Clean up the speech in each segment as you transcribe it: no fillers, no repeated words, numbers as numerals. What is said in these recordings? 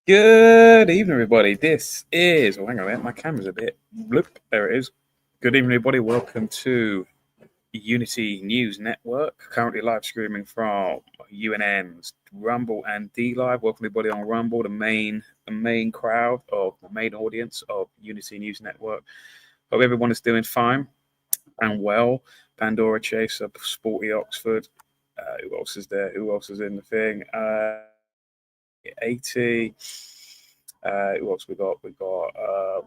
Good evening, everybody. This is, hang on a minute, my camera's a bit bloop. There it is. Good evening, everybody. Welcome to Unity News Network, currently live streaming from UNN's Rumble and D Live. Welcome, everybody, on Rumble, the main crowd of the main audience of Unity News Network. Hope everyone is doing fine and well. Pandora Chaser, Sporty Oxford. Who else is there? Who else is in the thing? 80. Who else we got? We got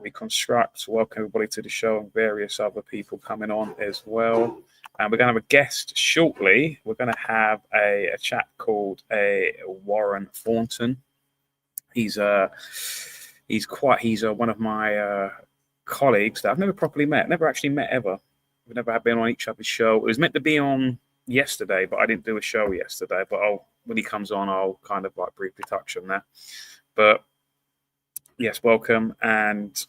Reconstruct. Welcome everybody to the show, and various other people coming on as well. And we're going to have a guest shortly. We're going to have a chat called Warren Thornton. He's one of my colleagues that I've never properly met. Never actually met ever. We've never been on each other's show. It was meant to be on yesterday, but I didn't do a show yesterday. But when he comes on, I'll kind of like briefly touch on that. But yes, welcome, and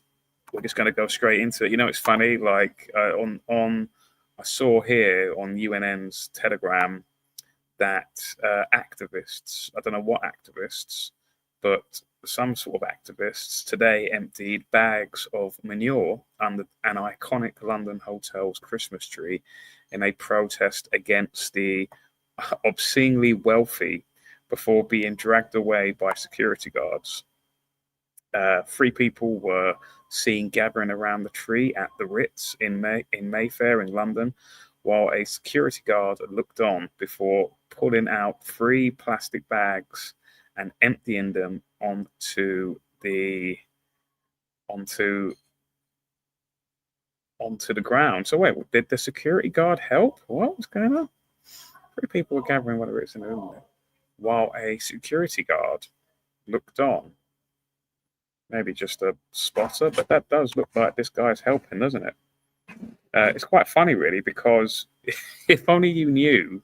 we're just going to go straight into it. You know, it's funny. Like I saw here on UNN's Telegram that activists, I don't know what activists, but some sort of activists today emptied bags of manure under an iconic London hotel's Christmas tree in a protest against the obscenely wealthy before being dragged away by security guards. 3 people were seen gathering around the tree at the Ritz in Mayfair in London, while a security guard looked on before pulling out 3 plastic bags and emptying them onto the ground. So wait, did the security guard help? What was going on? 3 people were gathering whether it's in the room while a security guard looked on. Maybe just a spotter, but that does look like this guy's helping, doesn't it? It's quite funny, really, because if only you knew.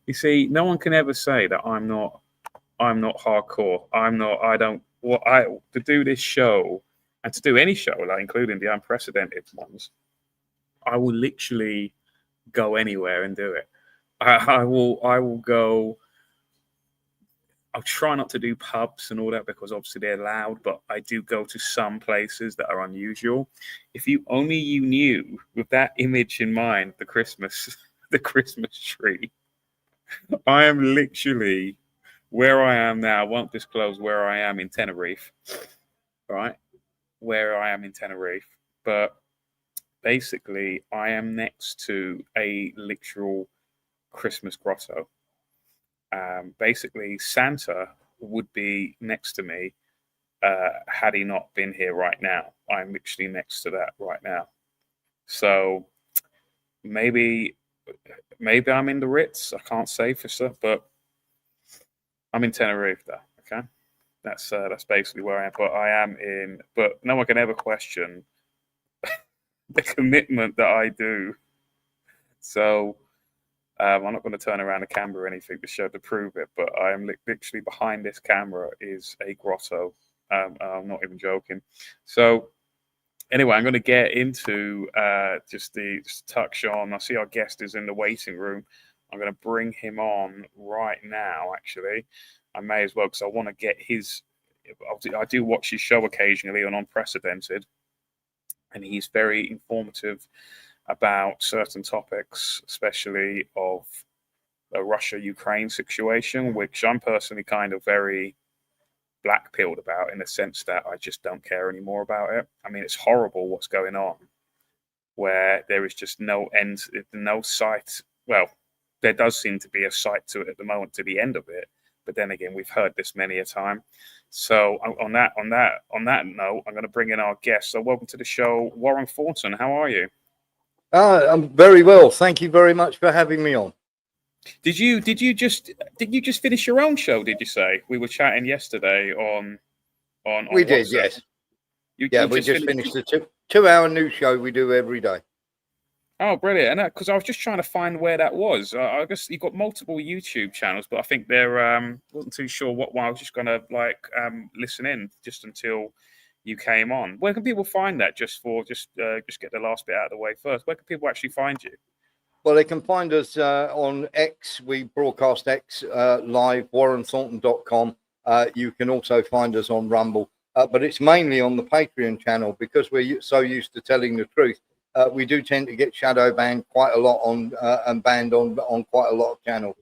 You see, no one can ever say that I'm not hardcore. To do this show and to do any show, like including the unprecedented ones, I will literally go anywhere and do it. I will go. I'll try not to do pubs and all that because obviously they're loud, but I do go to some places that are unusual. If you knew, with that image in mind, the Christmas tree, I am literally where I am now. I won't disclose where I am in Tenerife, right? Where I am in Tenerife, but basically I am next to a literal Christmas grotto. Basically, Santa would be next to me had he not been here right now. I'm literally next to that right now. So maybe I'm in the Ritz. I can't say for sure, but I'm in Tenerife, though. Okay, that's basically where I am. But I am in. But no one can ever question the commitment that I do. So. I'm not going to turn around the camera or anything to prove it, but I am literally behind this camera is a grotto. I'm not even joking. So anyway, I'm going to get into just touch on. I see our guest is in the waiting room. I'm going to bring him on right now. Actually, I may as well because I want to get his. I do watch his show occasionally on Unprecedented, and he's very informative about certain topics, especially of the Russia-Ukraine situation, which I'm personally kind of very black-pilled about in the sense that I just don't care anymore about it. I mean, it's horrible what's going on, where there is just no end, no sight. Well, there does seem to be a sight to it at the moment, to the end of it. But then again, we've heard this many a time. So on that note, I'm going to bring in our guest. So welcome to the show, Warren Thornton. How are you? I'm very well. Thank you very much for having me on. Did you just finish your own show? Did you say we were chatting yesterday on We did, yes. We just finished the 2-hour news show we do every day. Oh, brilliant! And because I was just trying to find where that was. I guess you've got multiple YouTube channels, but I think they're wasn't too sure what one. I was just gonna listen in just until you came on. Where can people find that? Just get the last bit out of the way first. Where can people actually find you? Well, they can find us on X. We broadcast X live, warrenthornton.com. You can also find us on Rumble, but it's mainly on the Patreon channel because we're so used to telling the truth. We do tend to get shadow banned quite a lot on and banned on quite a lot of channels.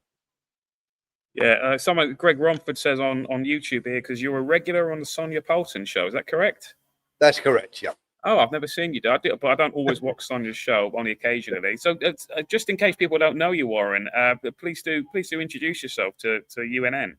Yeah, someone Greg Romford says on YouTube here because you're a regular on the Sonia Poulton show. Is that correct? That's correct. Yeah. Oh, I've never seen you do it, but I don't always watch Sonia's show, only occasionally. So, just in case people don't know you, Warren, please do introduce yourself to UNN.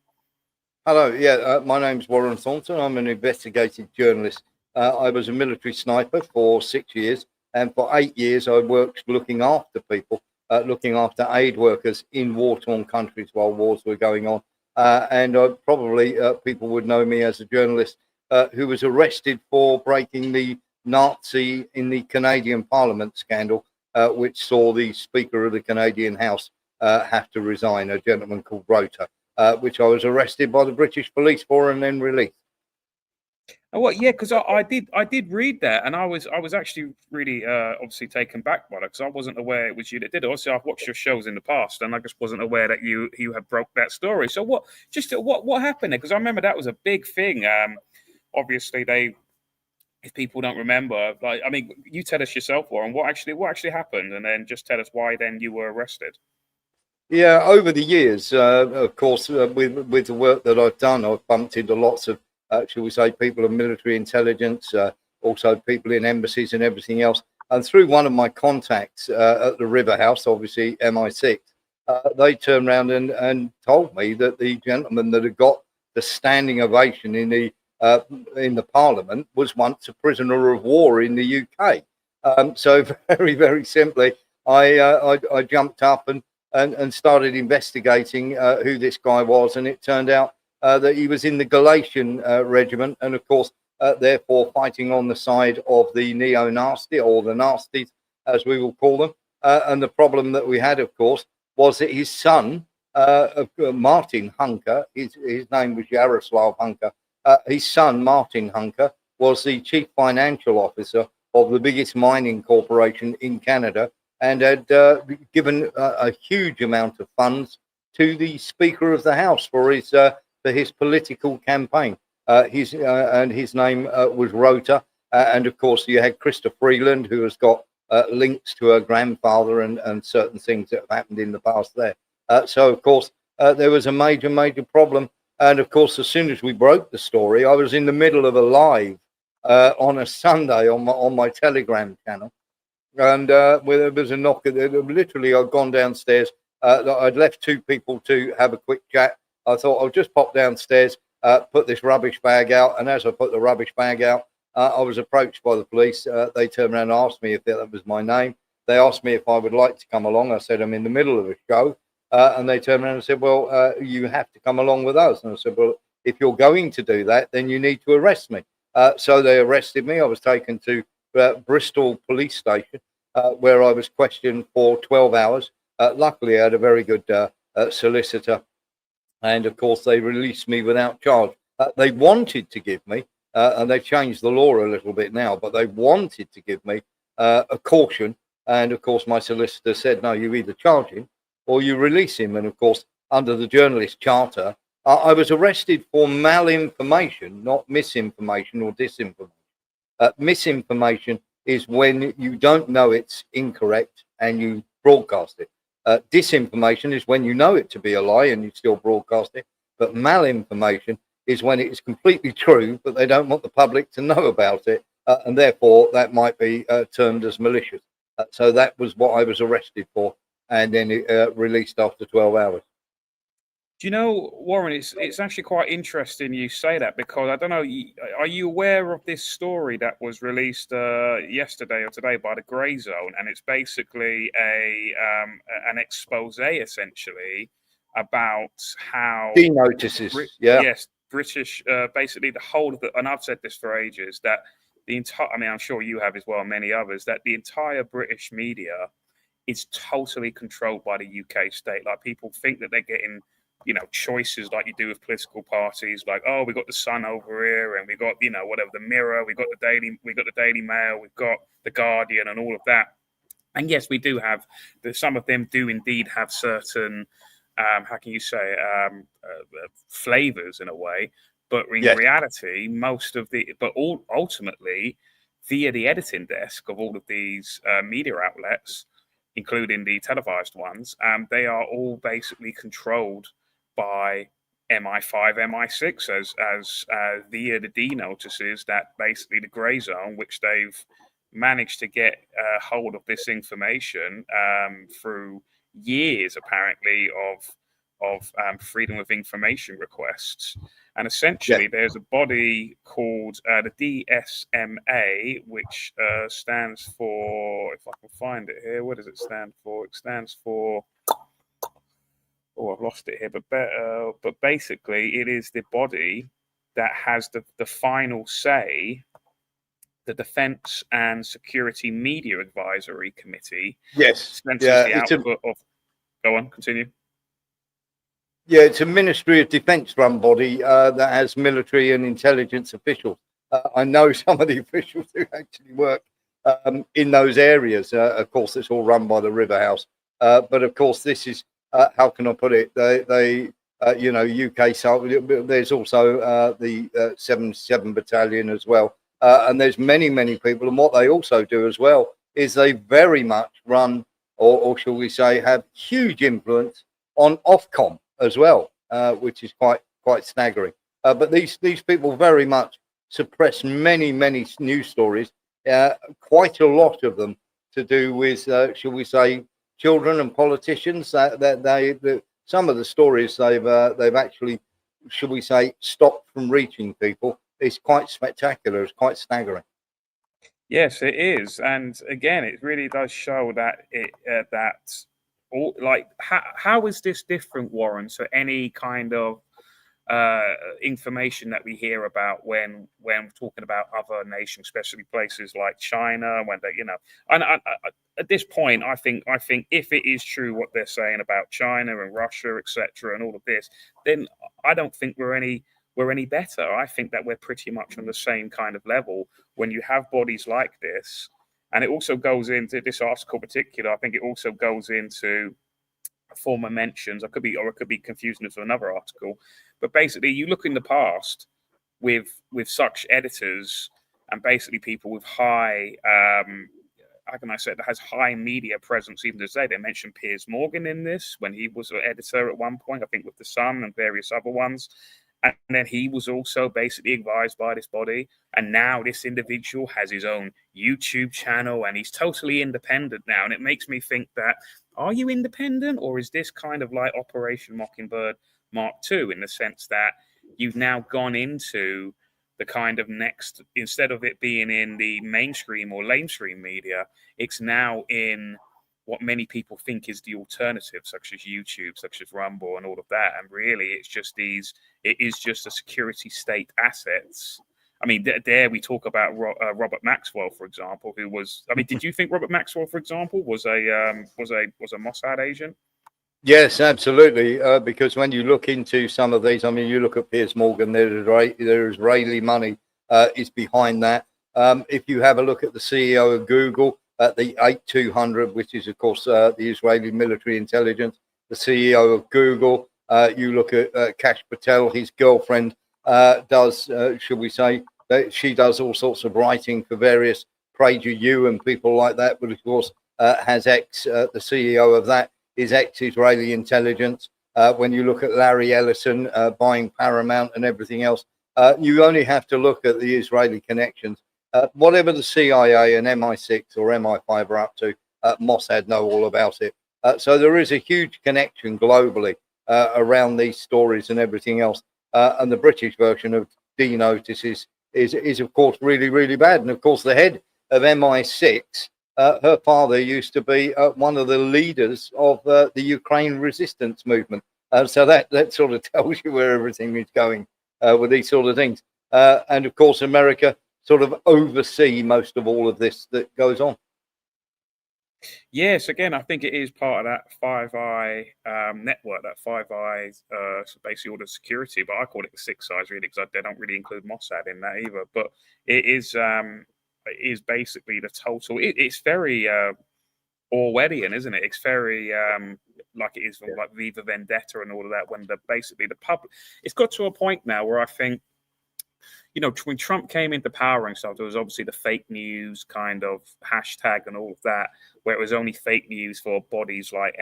Hello. Yeah, my name's Warren Thornton. I'm an investigative journalist. I was a military sniper for 6 years, and for 8 years I worked looking after people, looking after aid workers in war-torn countries while wars were going on. And probably people would know me as a journalist who was arrested for breaking the Nazi in the Canadian Parliament scandal, which saw the Speaker of the Canadian House have to resign, a gentleman called Rota, which I was arrested by the British police for and then released. Oh, what? Yeah, because I did read that, and I was actually really obviously taken back by it because I wasn't aware it was you that did it. Also, I've watched your shows in the past, and I just wasn't aware that you had broke that story. So what happened there? Because I remember that was a big thing. Obviously, if people don't remember, like, I mean, you tell us yourself, Warren, what actually happened, and then just tell us why then you were arrested. Yeah, over the years, of course, with the work that I've done, I've bumped into lots of, shall we say, people of military intelligence, also people in embassies and everything else. And through one of my contacts at the River House, obviously MI6, they turned around and told me that the gentleman that had got the standing ovation in the Parliament was once a prisoner of war in the UK. So very, very simply, I jumped up and started investigating who this guy was, and it turned out that he was in the Galatian regiment, and of course, therefore fighting on the side of the neo-nasty, or the nasties, as we will call them. And the problem that we had, of course, was that his son, Martin Hunker, his name was Yaroslav Hunker, his son, Martin Hunker, was the chief financial officer of the biggest mining corporation in Canada, and had given a huge amount of funds to the Speaker of the House for his political campaign. His name was Rota, and of course you had Krista Freeland, who has got links to her grandfather and certain things that have happened in the past there. So of course there was a major problem, and of course as soon as we broke the story, I was in the middle of a live on a Sunday on my Telegram channel. And where there was a knock, literally I'd gone downstairs. I'd left two people to have a quick chat. I thought I'll just pop downstairs, put this rubbish bag out. And as I put the rubbish bag out, I was approached by the police. They turned around and asked me if that was my name. They asked me if I would like to come along. I said, I'm in the middle of a show. And they turned around and said, well, you have to come along with us. And I said, well, if you're going to do that, then you need to arrest me. So they arrested me. I was taken to Bristol police station, where I was questioned for 12 hours. Luckily, I had a very good solicitor, and of course, they released me without charge. They wanted to give me, and they've changed the law a little bit now, but they wanted to give me a caution. And of course, my solicitor said, no, you either charge him or you release him. And of course, under the journalist charter, I was arrested for malinformation, not misinformation or disinformation. Misinformation is when you don't know it's incorrect and you broadcast it. Disinformation is when you know it to be a lie and you still broadcast it. But malinformation is when it is completely true, but they don't want the public to know about it. And therefore, that might be termed as malicious. So that was what I was arrested for, and then released after 12 hours. Do you know, Warren, it's actually quite interesting you say that, because I don't know, are you aware of this story that was released yesterday or today by the Grey Zone? And it's basically an expose, essentially, about how notices, yes, British, basically the whole of the, and I've said this for ages, that the entire, I mean, I'm sure you have as well, and many others, that the entire British media is totally controlled by the UK state. Like, people think that they're getting, you know, choices like you do with political parties, like, oh, we got the Sun over here, and we got, you know, whatever, the Mirror, we got the Daily Mail, we've got the Guardian, and all of that. And yes, we do have some of them do indeed have certain how can you say, flavors in a way. But in Yes. reality, ultimately, via the editing desk of all of these media outlets, including the televised ones, they are all basically controlled by MI5, MI6 as via the D notices, that basically the grey zone, which they've managed to get hold of this information through years apparently of freedom of information requests. And Yeah. essentially, there's a body called the DSMA, which stands for, if I can find it here, what does it stand for? It stands for, oh, I've lost it here, but basically, it is the body that has the final say. The Defense and Security Media Advisory Committee Yes. censors Yeah. the output of. Go on, continue. Yeah, it's a Ministry of Defence run body that has military and intelligence officials. I know some of the officials who actually work in those areas. Of course, it's all run by the River House. But of course, this is, how can I put it? You know, UK, there's also the 77 Battalion as well. And there's many, many people. And what they also do as well is they very much run, or shall we say, have huge influence on Ofcom as well, which is quite staggering. But these people very much suppress many news stories, quite a lot of them to do with, shall we say, children and politicians. Some of the stories they've actually, shall we say, stopped from reaching people. It's quite spectacular. It's quite staggering. Yes, it is, and again, it really does show that all, like, how is this different, Warren, to any kind of information that we hear about when talking about other nations, especially places like China, when they, and at this point, I think if it is true what they're saying about China and Russia, etc., and all of this, then I don't think we're any better. I think that we're pretty much on the same kind of level when you have bodies like this. And it also goes into this article in particular. I think it also goes into former mentions. I could be confusing it with another article, but basically, you look in the past with such editors and basically people with high, how can I say, that has high media presence even today. They mentioned Piers Morgan in this when he was an editor at one point, I think with The Sun and various other ones. And then he was also basically advised by this body. And now this individual has his own YouTube channel and he's totally independent now. And it makes me think that, are you independent, or is this kind of like Operation Mockingbird Mark II, in the sense that you've now gone into the kind of next, instead of it being in the mainstream or lamestream media, it's now in what many people think is the alternative, such as YouTube, such as Rumble, and all of that. And really, it is just a security state assets. I mean, there we talk about Robert Maxwell, for example, who was. I mean, did you think Robert Maxwell, for example, was a Mossad agent? Yes, absolutely. Because when you look into some of these, I mean, you look at Piers Morgan, there's Israeli money is behind that. If you have a look at the CEO of Google, at the 8200, which is, of course, the Israeli military intelligence, the CEO of Google, you look at Kash Patel, his girlfriend does, should we say, she does all sorts of writing for various PragerU and people like that, but of course has the CEO of that is ex-Israeli intelligence. When you look at Larry Ellison buying Paramount and everything else, you only have to look at the Israeli connections. Whatever the CIA and MI6 or MI5 are up to, Mossad know all about it. So there is a huge connection globally around these stories and everything else. And the British version of D Notice is of course really bad. And of course the head of MI6, her father used to be one of the leaders of the Ukraine resistance movement. So that sort of tells you where everything is going with these sort of things. And of course, America sort of oversee most of all of this that goes on. Yes, again, I think it is part of that Five Eye network, that Five Eyes, so basically all the security. But I call it the Six Eyes really, because they don't really include Mossad in that either. But it is basically the total. It's very Orwellian, isn't it? It's very like it is from like Viva Vendetta and all of that. When basically the public, it's got to a point now where I think, you know, when Trump came into power and stuff, there was obviously the fake news kind of hashtag and all of that, where it was only fake news for bodies like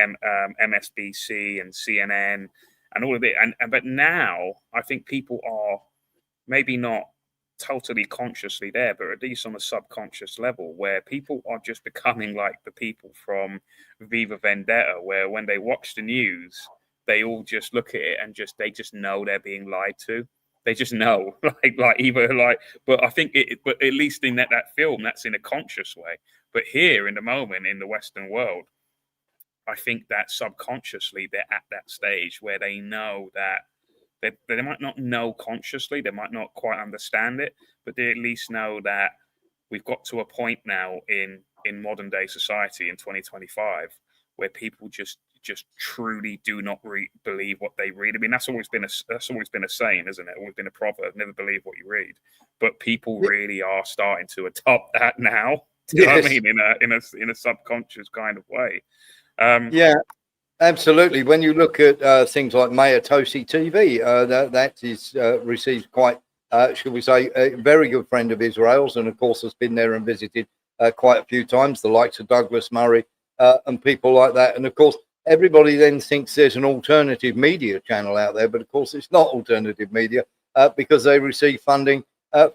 MSBC and CNN and all of it. And but now I think people are maybe not totally consciously there, but at least on a subconscious level, where people are just becoming like the people from Viva Vendetta, where when they watch the news, they all just look at it and they just know they're being lied to. They just know, like either like. But I think but at least in that film, that's in a conscious way. But here in the moment in the Western world, I think that subconsciously they're at that stage where they know that they might not know consciously, they might not quite understand it, but they at least know that we've got to a point now in modern day society in 2025 where people just truly do not believe what they read. I mean, that's always been a saying, isn't it? Always been a proverb: never believe what you read. But people really are starting to adopt that now. Do you know what I mean? In a subconscious kind of way. Yeah. Absolutely. When you look at things like Mayatosi TV, that is received quite, shall we say, a very good friend of Israel's, and of course has been there and visited quite a few times, the likes of Douglas Murray and people like that. And of course, everybody then thinks there's an alternative media channel out there, but of course it's not alternative media because they receive funding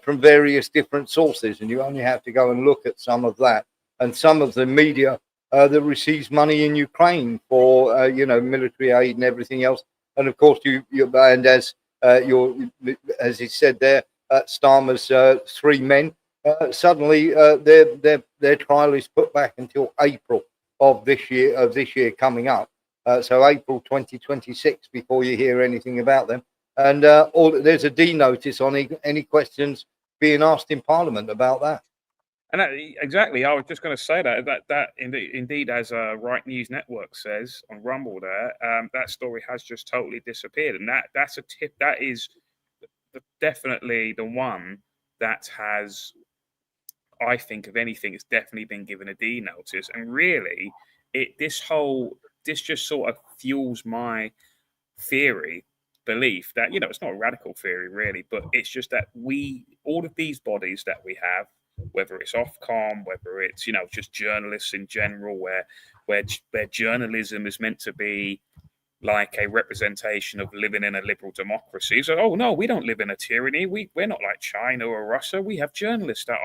from various different sources, and you only have to go and look at some of that. And some of the media that receives money in Ukraine for military aid and everything else. And of course, and as he said there, Starmer's three men suddenly their trial is put back until April of this year coming up. So April 2026 before you hear anything about them. And there's a D notice on any questions being asked in Parliament about that. And exactly, I was just going to say that indeed, as Right News Network says on Rumble, that story has just totally disappeared, and that's a tip. That is definitely the one that has, I think, of anything, it's definitely been given a D notice, and really, this just sort of fuels my belief that, you know, it's not a radical theory really, but it's just that all of these bodies that we have, whether it's Ofcom, whether it's, you know, just journalists in general, where journalism is meant to be like a representation of living in a liberal democracy. So, oh no, we don't live in a tyranny. We're not like China or Russia. We have journalists that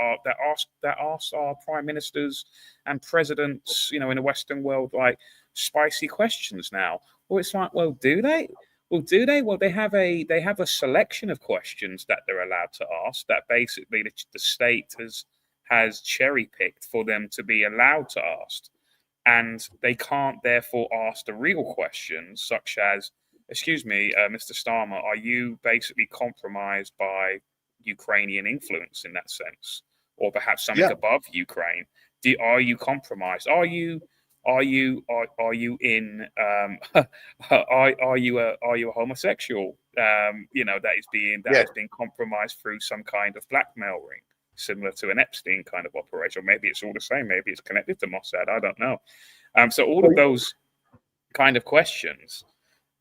ask our prime ministers and presidents, you know, in the Western world, like spicy questions now. Well, it's like, well, do they? Well, do they? Well, they have a selection of questions that they're allowed to ask that basically the state has cherry picked for them to be allowed to ask, and they can't therefore ask the real questions, such as, "Excuse me, Mr. Starmer, are you basically compromised by Ukrainian influence in that sense, or perhaps something above Ukraine? Are you compromised? Are you in are you a homosexual that is being compromised through some kind of blackmail ring, similar to an Epstein kind of operation? Or maybe it's all the same, maybe it's connected to Mossad, I don't know. So all of those kind of questions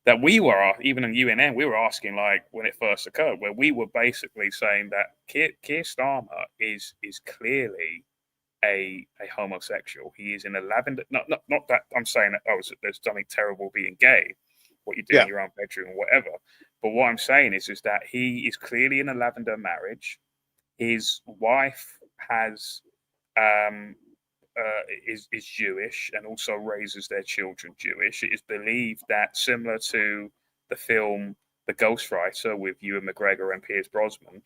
that we were, even in UNN, we were asking, like, when it first occurred, where we were basically saying that Keir Starmer is clearly a homosexual. He is in a lavender. Not that I'm saying that there's something terrible being gay, what you do in your own bedroom or whatever. But what I'm saying is that he is clearly in a lavender marriage. His wife is Jewish and also raises their children Jewish. It is believed that, similar to the film The Ghostwriter with Ewan McGregor and Pierce Brosnan,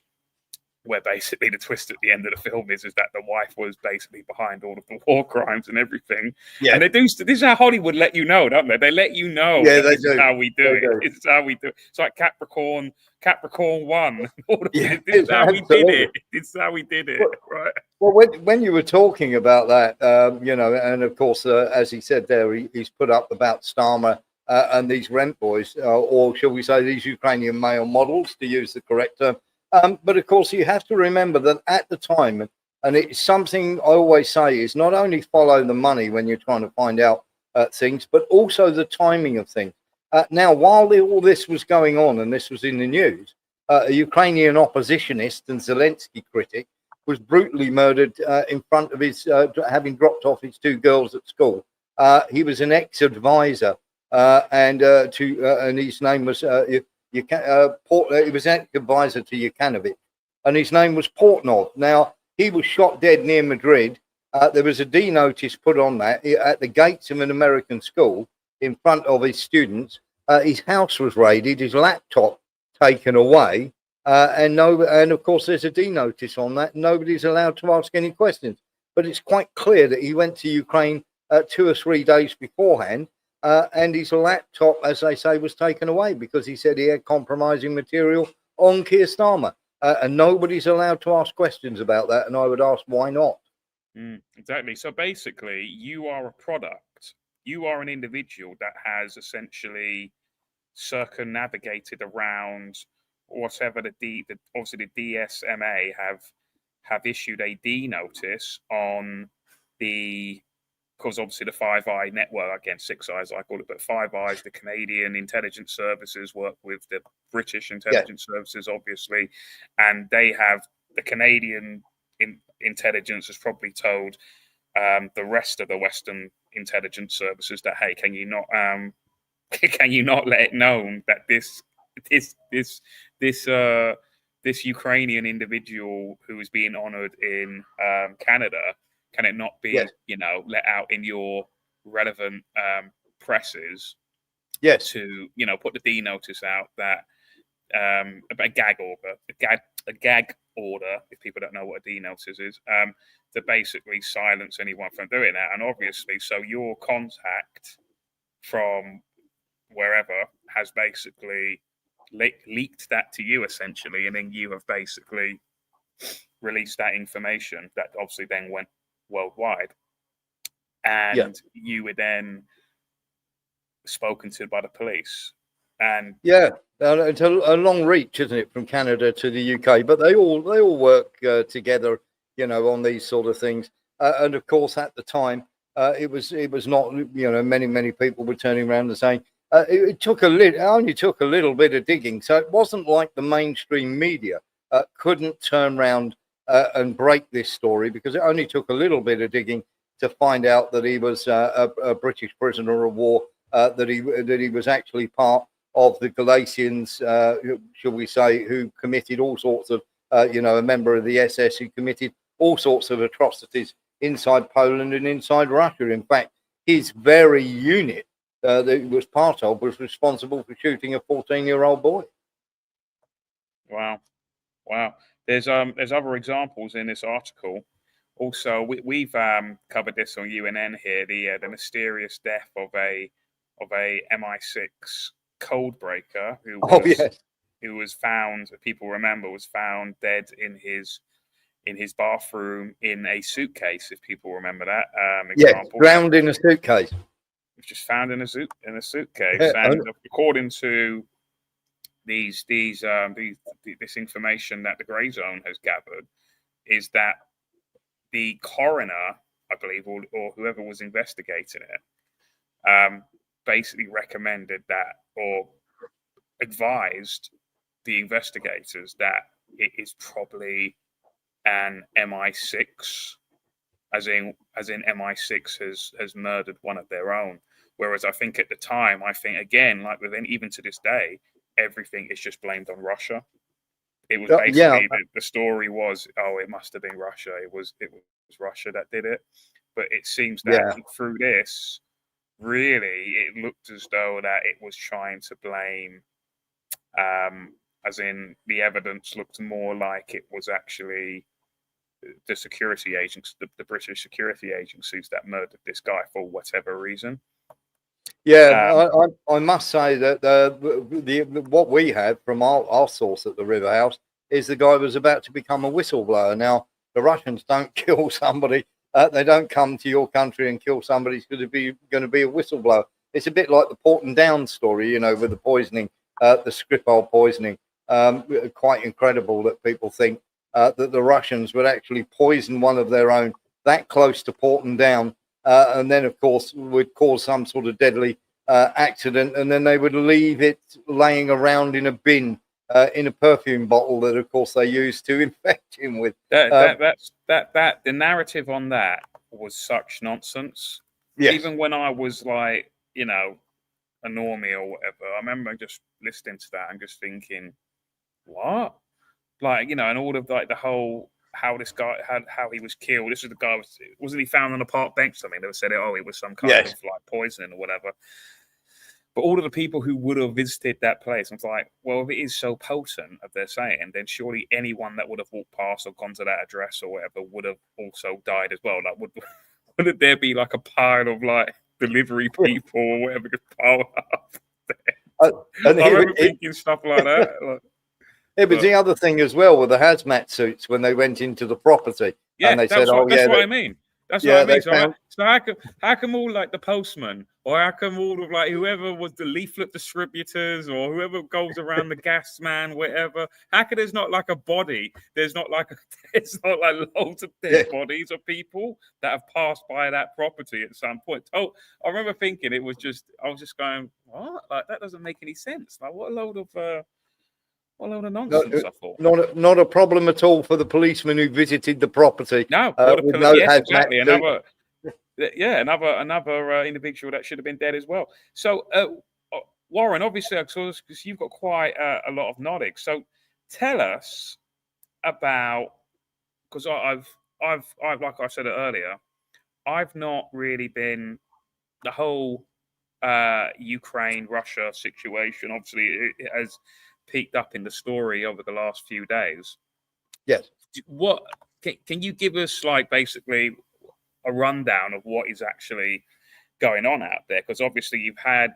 where basically the twist at the end of the film is that the wife was basically behind all of the war crimes and everything. Yeah. And this is how Hollywood let you know, don't they? They let you know this is how we do it. This is how we do it. It's like Capricorn 1. This is how we did it. This is how we did it, right? Well, when you were talking about that, and of course, as he said there, he's put up about Starmer and these rent boys, or shall we say these Ukrainian male models, to use the correct term. But of course, you have to remember that at the time, And it's something I always say is not only follow the money when you're trying to find out things, but also the timing of things. Now, while all this was going on and this was in the news, a Ukrainian oppositionist and Zelensky critic was brutally murdered in front of his, having dropped off his two girls at school. He was an ex-advisor, and his name was he was an ex-advisor to Yukановich, and his name was Portnov. Now, he was shot dead near Madrid. There was a D notice put on that at the gates of an American school in front of his students. His house was raided, his laptop taken away, and of course there's a D notice on that. Nobody's allowed to ask any questions. But it's quite clear that he went to Ukraine 2 or 3 days beforehand, and his laptop, as they say, was taken away because he said he had compromising material on Keir Starmer. And nobody's allowed to ask questions about that. And I would ask, why not? Exactly. So basically, you are a product. You are an individual that has essentially circumnavigated around whatever obviously the DSMA have issued a D notice on because obviously the Five Eye network, again, Six Eyes I call it, but Five Eyes, the Canadian intelligence services work with the British intelligence services, obviously, and they have the Canadian intelligence has probably told the rest of the Western intelligence services that, hey, can you not let it known that this Ukrainian individual who is being honoured in Canada, can it not be let out in your relevant presses? Yes. To put the D notice out that a gag order, if people don't know what a D notice is, to basically silence anyone from doing that. And obviously, so your contact from wherever has basically leaked that to you essentially, and then you have basically released that information that obviously then went worldwide, and you were then spoken to by the police. And it's a long reach, isn't it, from Canada to the UK? But they all work together, on these sort of things. And of course, at the time, it was not, many people were turning around and saying it only took a little bit of digging. So it wasn't like the mainstream media couldn't turn around and break this story, because it only took a little bit of digging to find out that he was a British prisoner of war, that he was actually part of the Galatians, shall we say, who committed all sorts of, a member of the SS who committed all sorts of atrocities inside Poland and inside Russia. In fact, his very unit that he was part of was responsible for shooting a 14-year-old boy. Wow. There's other examples in this article. Also, we've covered this on UNN here. The mysterious death of a MI6 codebreaker who was found. People remember, was found dead in his bathroom in a suitcase. If people remember that example, drowned in a suitcase. It was just found in a suitcase, and according to this information that the Grey Zone has gathered, is that the coroner, I believe, or whoever was investigating it, basically recommended that, or advised the investigators that it is probably an MI6, as in MI6 has murdered one of their own. Whereas I think at the time, again, like even to this day, everything is just blamed on Russia. It was basically the story was, it must have been Russia. It was Russia that did it. But it seems that through this, really, it looked as though that it was trying to blame, as in the evidence looked more like it was actually the security agents, the British security agencies that murdered this guy for whatever reason. I must say that what we have from our source at the River House is the guy was about to become a whistleblower. Now, the Russians don't kill somebody. They don't come to your country and kill somebody who's going to be a whistleblower. It's a bit like the Porton Downs story, with the poisoning, the Skripal poisoning. Quite incredible that people think that the Russians would actually poison one of their own that close to Porton Down, and then, of course, would cause some sort of deadly accident, and then they would leave it laying around in a bin in a perfume bottle that, of course, they used to infect him with. The narrative on that was such nonsense. Yes. Even when I was like, you know, a normie or whatever, I remember just listening to that and just thinking, what? Like, you know, and all of like the whole how this guy how he was killed. This is the guy wasn't he found on a park bench or something? They said, oh, it was some kind Yes. of like poisoning or whatever. But all of the people who would have visited that place, I'm like, well, if it is so potent, as they're saying, then surely anyone that would have walked past or gone to that address or whatever would have also died as well. Like, wouldn't there be like a pile of like delivery people or whatever just piled up there? I remember thinking stuff like that. Like, it was the other thing as well with the hazmat suits when they went into the property. Yeah, and they that's said, what I mean. That's what I mean. So how come all like the postman, or how come all of like whoever was the leaflet distributors, or whoever goes around the gas man, whatever? How come there's not like a body? There's not like loads of dead bodies of people that have passed by that property at some point. Oh, I remember thinking I was just going, what? Like that doesn't make any sense. Like what a load of nonsense! I thought not a problem at all for the policeman who visited the property. No, exactly. Another individual that should have been dead as well. So, Warren, obviously, because you've got quite a lot of knowledge. So, tell us about because I've like I said earlier, I've not really been the whole Ukraine-Russia situation. Obviously, it has peaked up in the story over the last few days. Yes. What can you give us, like, basically a rundown of what is actually going on out there? Because obviously you've had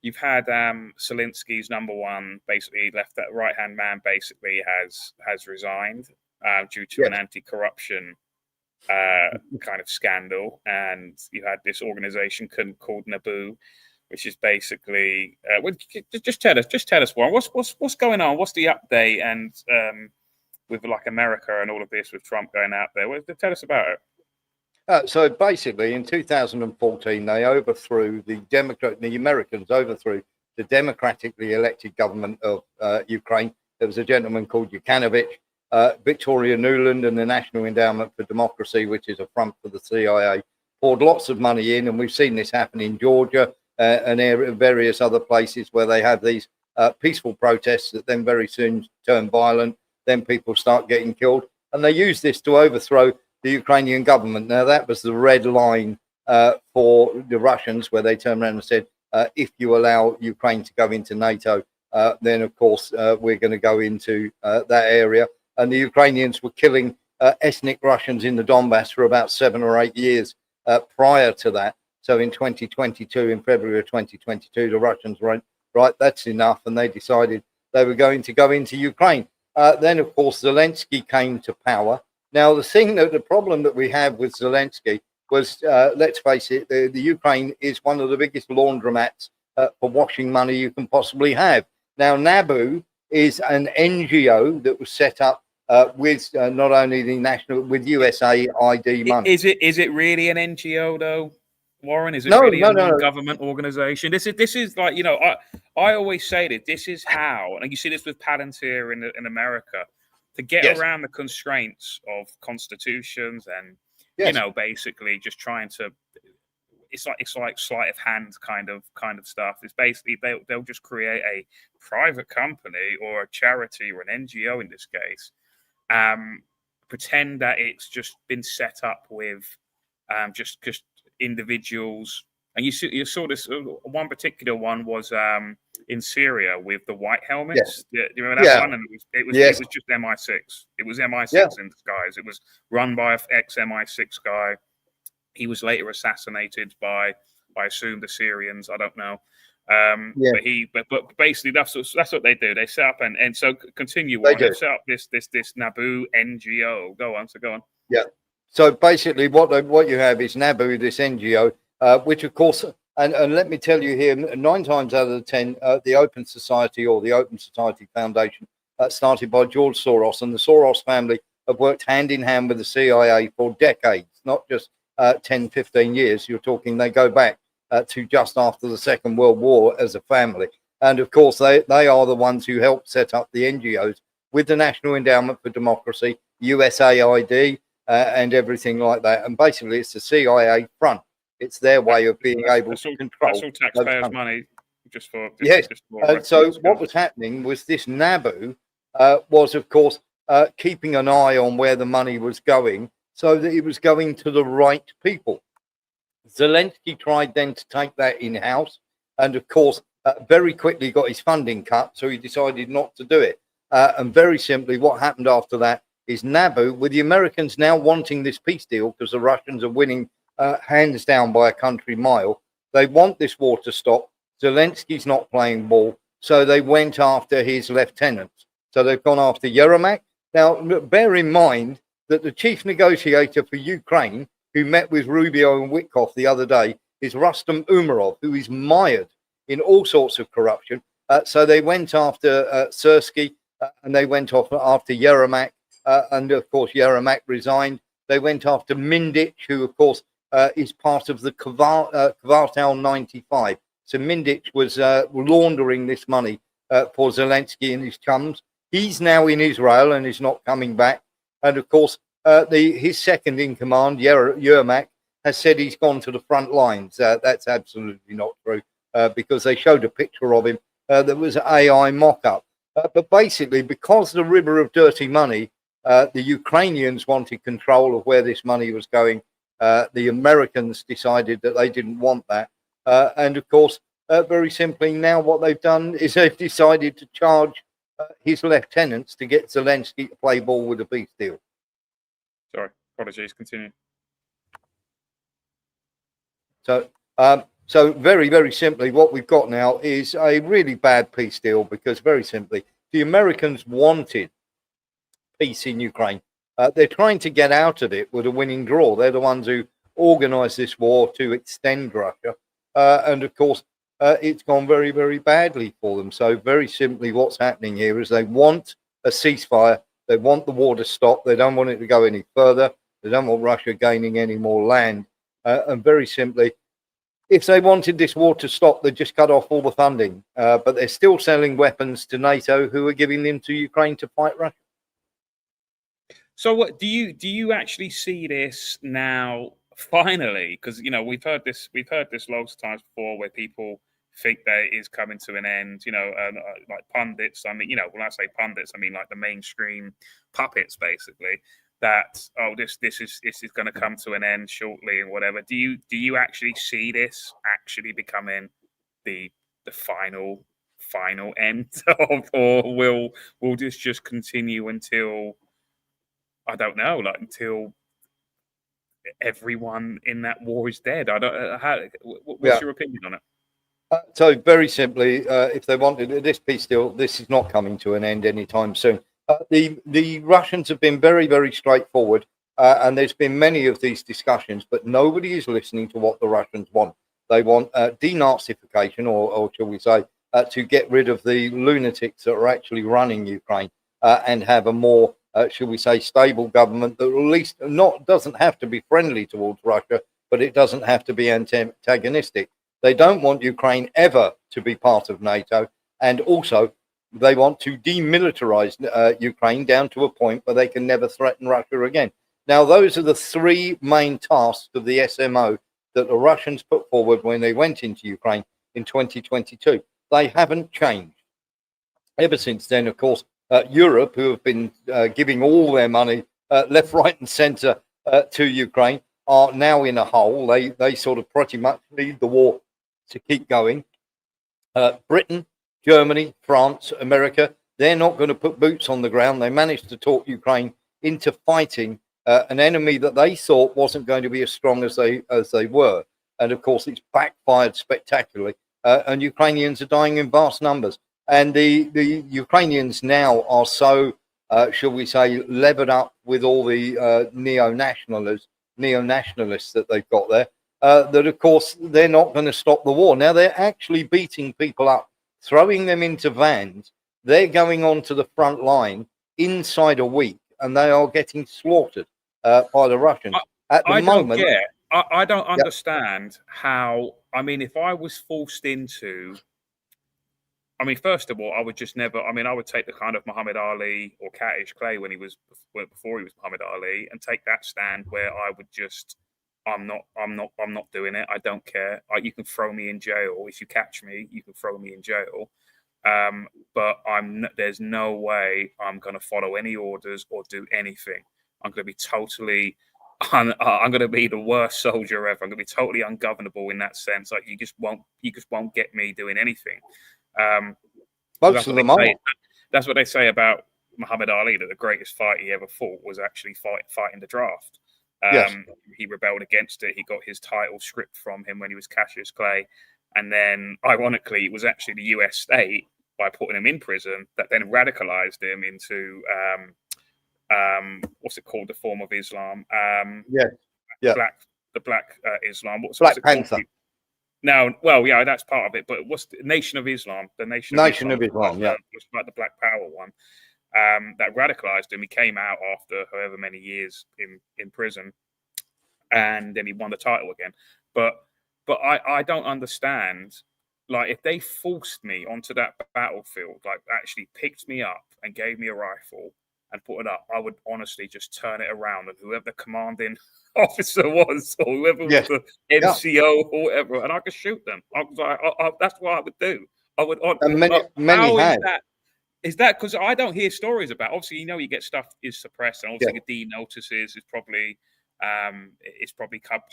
Zelensky's number one basically left, that right hand man basically has resigned due to an anti-corruption kind of scandal, and you had this organization called NABU, which is basically just tell us, Warren, what's going on? What's the update? And with like America and all of this, with Trump going out there, tell us about it. So basically, in 2014, they overthrew the Americans overthrew the democratically elected government of Ukraine. There was a gentleman called Yukhanovich, Victoria Nuland, and the National Endowment for Democracy, which is a front for the CIA, poured lots of money in, and we've seen this happen in Georgia. And various other places where they have these peaceful protests that then very soon turn violent. Then people start getting killed, and they use this to overthrow the Ukrainian government. Now that was the red line for the Russians, where they turned around and said, if you allow Ukraine to go into NATO, then of course we're going to go into that area. And the Ukrainians were killing ethnic Russians in the Donbass for about 7 or 8 years prior to that. So in 2022, in February of 2022, the Russians went, right, that's enough. And they decided they were going to go into Ukraine. Then, of course, Zelensky came to power. Now, the problem that we have with Zelensky was, let's face it, the Ukraine is one of the biggest laundromats for washing money you can possibly have. Now, NABU is an NGO that was set up with not only with USAID money. Is it really an NGO, though? Warren, is it really a non-government organization? This is like, you know, I always say that this is how, and you see this with Palantir in America, to get around the constraints of constitutions and you know, basically just trying to. It's like sleight of hand kind of stuff. It's basically they'll just create a private company or a charity or an NGO in this case, pretend that it's just been set up with just individuals. And you saw this one particular one was in Syria with the white helmets. Do you remember that one? And it was just MI6. It was MI6 in disguise. It was run by an ex-MI6 guy. He was later assassinated by, I assume, the Syrians. I don't know. But basically that's what they do. They set up and so continue on. They set up this NABU NGO. Go on. Yeah. So basically, what you have is NABU, this NGO, which of course, and let me tell you here, 9 times out of 10, the Open Society or the Open Society Foundation started by George Soros, and the Soros family have worked hand in hand with the CIA for decades, not just 10, 15 years. You're talking, they go back to just after the Second World War as a family. And of course, they are the ones who helped set up the NGOs with the National Endowment for Democracy, USAID, and everything like that. And basically, it's the CIA front. It's their way of being able to control. That's all taxpayers' money, just for yes. For so what was happening was this NABU was, of course, keeping an eye on where the money was going, so that it was going to the right people. Zelensky tried then to take that in-house, and of course, very quickly got his funding cut, so he decided not to do it. And very simply, what happened after that is NABU, with the Americans now wanting this peace deal because the Russians are winning hands down by a country mile. They want this war to stop. Zelensky's not playing ball, so they went after his lieutenants. So they've gone after Yermak. Now, bear in mind that the chief negotiator for Ukraine, who met with Rubio and Witkoff the other day, is Rustem Umerov, who is mired in all sorts of corruption. So they went after Sersky, and they went off after Yermak, and of course Yermak resigned. They went after Mindich, who of course is part of the Kvartal 95. So Mindich was laundering this money for Zelensky and his chums. He's now in Israel and is not coming back. And of course, his second in command, Yermak, has said he's gone to the front lines. That's absolutely not true, because they showed a picture of him that was an AI mock-up. But basically, because the river of dirty money, the Ukrainians wanted control of where this money was going. The Americans decided that they didn't want that. And of course, very simply, now what they've done is they've decided to charge his lieutenants to get Zelensky to play ball with a peace deal. Sorry, apologies, continue. So very, very simply, what we've got now is a really bad peace deal, because very simply, the Americans wanted peace in Ukraine. They're trying to get out of it with a winning draw. They're the ones who organized this war to extend Russia. And of course, it's gone very, very badly for them. So very simply, what's happening here is they want a ceasefire. They want the war to stop. They don't want it to go any further. They don't want Russia gaining any more land. And very simply, if they wanted this war to stop, they'd just cut off all the funding. But they're still selling weapons to NATO, who are giving them to Ukraine to fight Russia. So, what do you actually see this now? Finally, because we've heard this lots of times before, where people think that it is coming to an end. Like pundits. I mean, when I say pundits, I mean like the mainstream puppets, basically. That this is going to come to an end shortly and whatever. Do you actually see this actually becoming the final end of, or will this just continue until, I don't know, like until everyone in that war is dead? I don't. What's your opinion on it? So very simply, if they wanted this peace deal, this is not coming to an end anytime soon. The Russians have been very, very straightforward, and there's been many of these discussions, but nobody is listening to what the Russians want. They want denazification, or shall we say, to get rid of the lunatics that are actually running Ukraine, and have a more, shall we say, stable government that at least doesn't have to be friendly towards Russia, but it doesn't have to be antagonistic. They don't want Ukraine ever to be part of NATO, and also they want to demilitarize Ukraine down to a point where they can never threaten Russia again. Now, those are the three main tasks of the SMO that the Russians put forward when they went into Ukraine in 2022. They haven't changed. Ever since then, of course, Europe, who have been giving all their money left, right and center to Ukraine, are now in a hole. They sort of pretty much need the war to keep going. Britain, Germany, France, America, they're not going to put boots on the ground. They managed to talk Ukraine into fighting an enemy that they thought wasn't going to be as strong as they were. And of course, it's backfired spectacularly. And Ukrainians are dying in vast numbers. And the Ukrainians now are so, shall we say, levered up with all the neo-nationalists that they've got there, that of course they're not going to stop the war. Now they're actually beating people up, throwing them into vans, They're going onto the front line inside a week, and they are getting slaughtered by the Russians. At the I don't moment, get. I don't yeah, understand how. I mean, if I was forced into, I mean, first of all, I would just never. I mean, I would take the kind of Muhammad Ali or Cattish Clay when he was before he was Muhammad Ali, and take that stand where I would just, I'm not doing it. I don't care. You can throw me in jail if you catch me. You can throw me in jail. But there's no way I'm going to follow any orders or do anything. I'm going to be totally. I'm going to be the worst soldier ever. I'm going to be totally ungovernable in that sense. Like you just won't get me doing anything. most of them are. That's what they say about Muhammad Ali, that the greatest fight he ever fought was actually fighting the draft. Yes. He rebelled against it. He got his title stripped from him when he was Cassius Clay. And then, ironically, it was actually the US state, by putting him in prison, that then radicalized him into, what's it called, the form of Islam? Yeah. The black Islam. What's Black it Panther. called? No, well, yeah, that's part of it. But what's the Nation of Islam? The Nation of Islam, yeah. It's like the Black Power one. That radicalized him. He came out after however many years in prison, and then he won the title again. But I don't understand. Like, if they forced me onto that battlefield, like actually picked me up and gave me a rifle and put it up, I would honestly just turn it around, and whoever the commanding officer was, or whoever was the NCO or whatever, and I could shoot them. I was like, that's what I would do. I would. And many how have. Is that because I don't hear stories about? Obviously, you get stuff is suppressed, and obviously the D notices is probably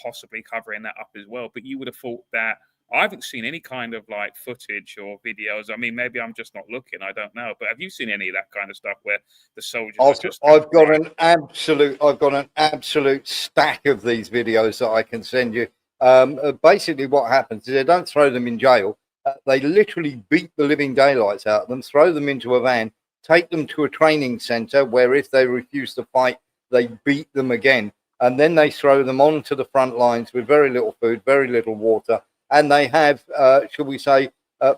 possibly covering that up as well. But you would have thought that. I haven't seen any kind of like footage or videos. I mean, maybe I'm just not looking. I don't know. But have you seen any of that kind of stuff where the soldiers are just? I've got an absolute stack of these videos that I can send you. Basically, what happens is they don't throw them in jail. They literally beat the living daylights out of them, throw them into a van, take them to a training center where if they refuse to fight, they beat them again. And then they throw them onto the front lines with very little food, very little water. And they have, shall we say,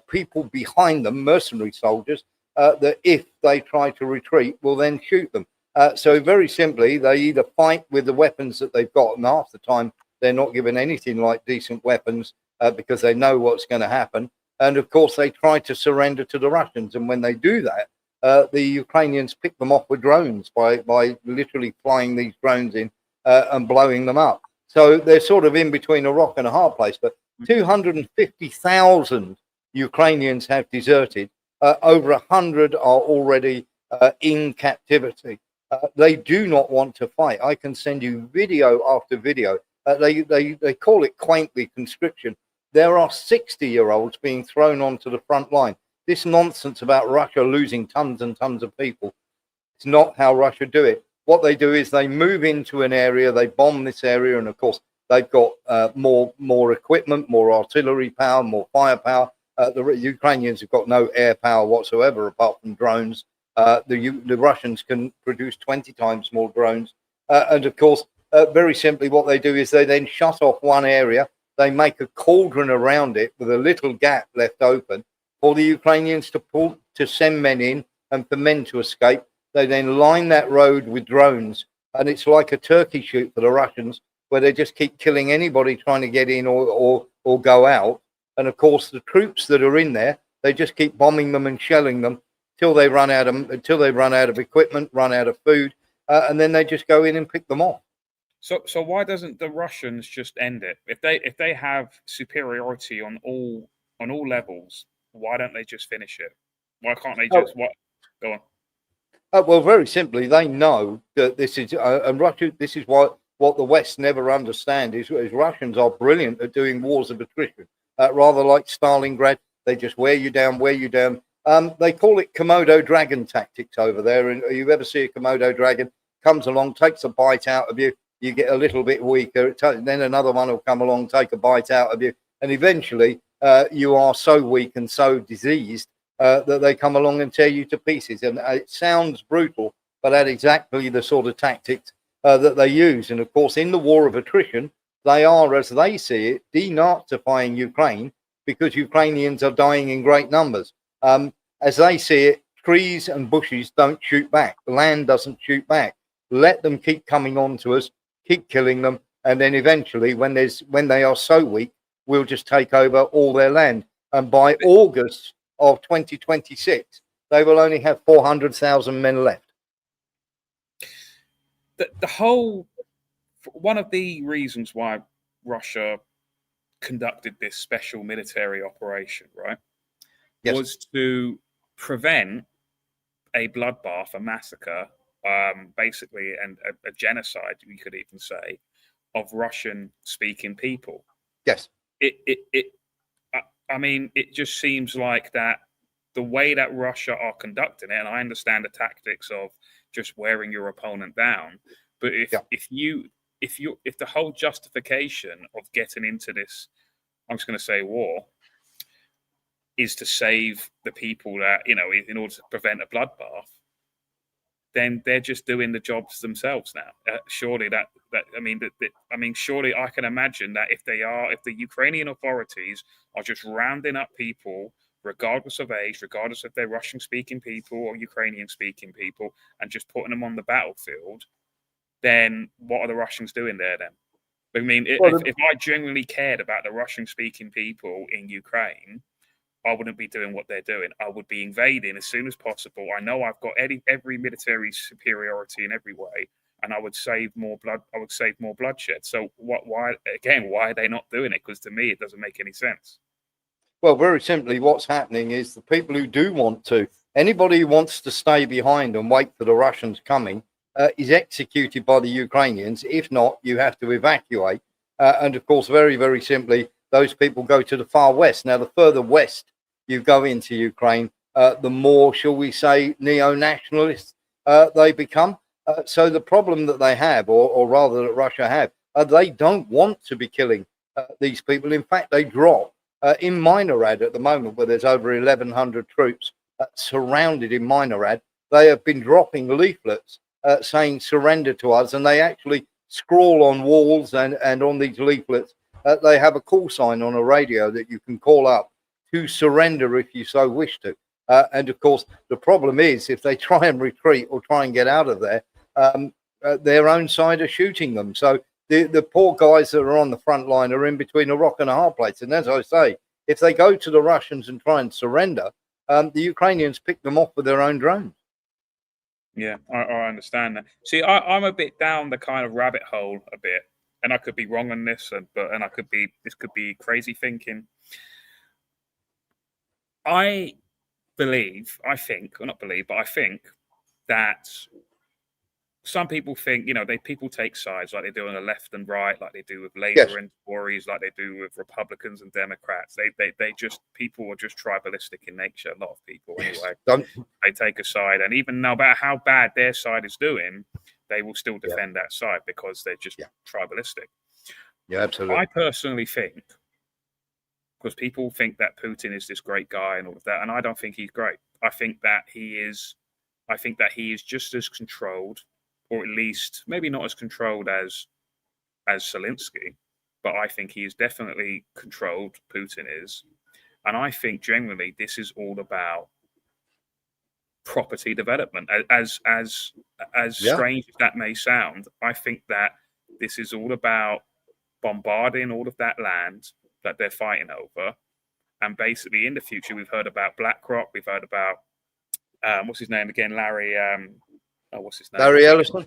people behind them, mercenary soldiers, that if they try to retreat, will then shoot them. So very simply, they either fight with the weapons that they've got, and half the time they're not given anything like decent weapons because they know what's going to happen. And of course, they try to surrender to the Russians. And when they do that, the Ukrainians pick them off with drones by literally flying these drones in and blowing them up. So they're sort of in between a rock and a hard place. But 250,000 Ukrainians have deserted. Over 100 are already in captivity. They do not want to fight. I can send you video after video. They call it quaintly conscription. There are 60-year-olds being thrown onto the front line. This nonsense about Russia losing tons and tons of people, it's not how Russia do it. What they do is they move into an area, they bomb this area, and of course they've got more equipment, more artillery power, more firepower. The Ukrainians have got no air power whatsoever apart from drones. The Russians can produce 20 times more drones. And of course, very simply, what they do is they then shut off one area. They make a cauldron around it with a little gap left open for the Ukrainians to send men in and for men to escape. They then line that road with drones, and it's like a turkey shoot for the Russians, where they just keep killing anybody trying to get in or go out. And of course, the troops that are in there, they just keep bombing them and shelling them until they run out of equipment, run out of food, and then they just go in and pick them off. So why doesn't the Russians just end it? If they have superiority on all levels, why don't they just finish it? Why can't they just go on? Well, very simply, they know that this is and Russia. This is what the West never understand is Russians are brilliant at doing wars of attrition. Rather like Stalingrad, they just wear you down. They call it Komodo dragon tactics over there. And you ever see a Komodo dragon comes along, takes a bite out of you, you get a little bit weaker. Then another one will come along, take a bite out of you, and eventually you are so weak and so diseased that they come along and tear you to pieces. And it sounds brutal, but that's exactly the sort of tactics that they use. And of course, in the war of attrition, they are, as they see it, denazifying Ukraine because Ukrainians are dying in great numbers. As they see it, trees and bushes don't shoot back. The land doesn't shoot back. Let them keep coming on to us, keep killing them, and then eventually, when they are so weak, we'll just take over all their land. And by August of 2026, they will only have 400,000 men left. One of the reasons why Russia conducted this special military operation, right, Yes. was to prevent a bloodbath, a massacre, basically, and a genocide, you could even say, of Russian-speaking people. Yes. I mean, it just seems like that the way that Russia are conducting it, and I understand the tactics of just wearing your opponent down, but if the whole justification of getting into this, I'm just going to say war, is to save the people that, in order to prevent a bloodbath, then they're just doing the jobs themselves now. Surely surely I can imagine that if the Ukrainian authorities are just rounding up people, regardless of age, regardless if they're Russian-speaking people or Ukrainian-speaking people, and just putting them on the battlefield, then what are the Russians doing there then? I mean, if I genuinely cared about the Russian-speaking people in Ukraine, I wouldn't be doing what they're doing. I would be invading as soon as possible. I know I've got every military superiority in every way, and I would save more blood. I would save more bloodshed. So why are they not doing it? Because to me, it doesn't make any sense. Well, very simply, what's happening is the people who do want to, anybody who wants to stay behind and wait for the Russians coming, is executed by the Ukrainians. If not, you have to evacuate. And of course, very, very simply, those people go to the far west. Now, the further west you go into Ukraine, the more, shall we say, neo-nationalists they become. So the problem that they have, or rather that Russia have, they don't want to be killing these people. In fact, they drop. In Minorad at the moment, where there's over 1,100 troops surrounded in Minorad, they have been dropping leaflets saying surrender to us, and they actually scrawl on walls and on these leaflets. They have a call sign on a radio that you can call up to surrender if you so wish to. And of course, the problem is if they try and retreat or try and get out of there, their own side are shooting them. So the poor guys that are on the front line are in between a rock and a hard place. And as I say, if they go to the Russians and try and surrender, the Ukrainians pick them off with their own drones. Yeah, I understand that. See, I'm a bit down the kind of rabbit hole a bit, and I could be wrong on this, this could be crazy thinking. I think that some people think, people take sides like they do on the left and right, like they do with Labour and Tories, like they do with Republicans and Democrats. People are just tribalistic in nature. A lot of people, anyway, they take a side, and even no matter how bad their side is doing, they will still defend that side because they're just tribalistic. Yeah, absolutely. I personally think, because people think that Putin is this great guy and all of that, and I don't think he's great. I think that he is just as controlled, or at least maybe not as controlled as Zelensky, but I think he is definitely controlled. Putin is, and I think generally this is all about property development. As strange as that may sound, I think that this is all about bombarding all of that land that they're fighting over, and basically in the future we've heard about BlackRock, we've heard about what's his name again, Larry? What's his name? Larry Ellison?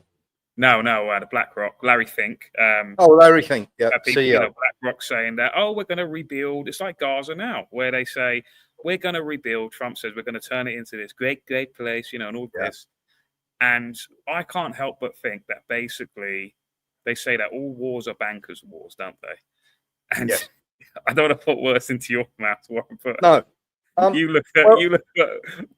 No, the BlackRock, Larry Fink. Larry Fink, yeah, people, BlackRock saying that, we're going to rebuild. It's like Gaza now, where they say we're going to rebuild. Trump says we're going to turn it into this great, great place, and all this. And I can't help but think that basically they say that all wars are bankers' wars, don't they? And I don't want to put words into your mouth, Warren, but no. You look at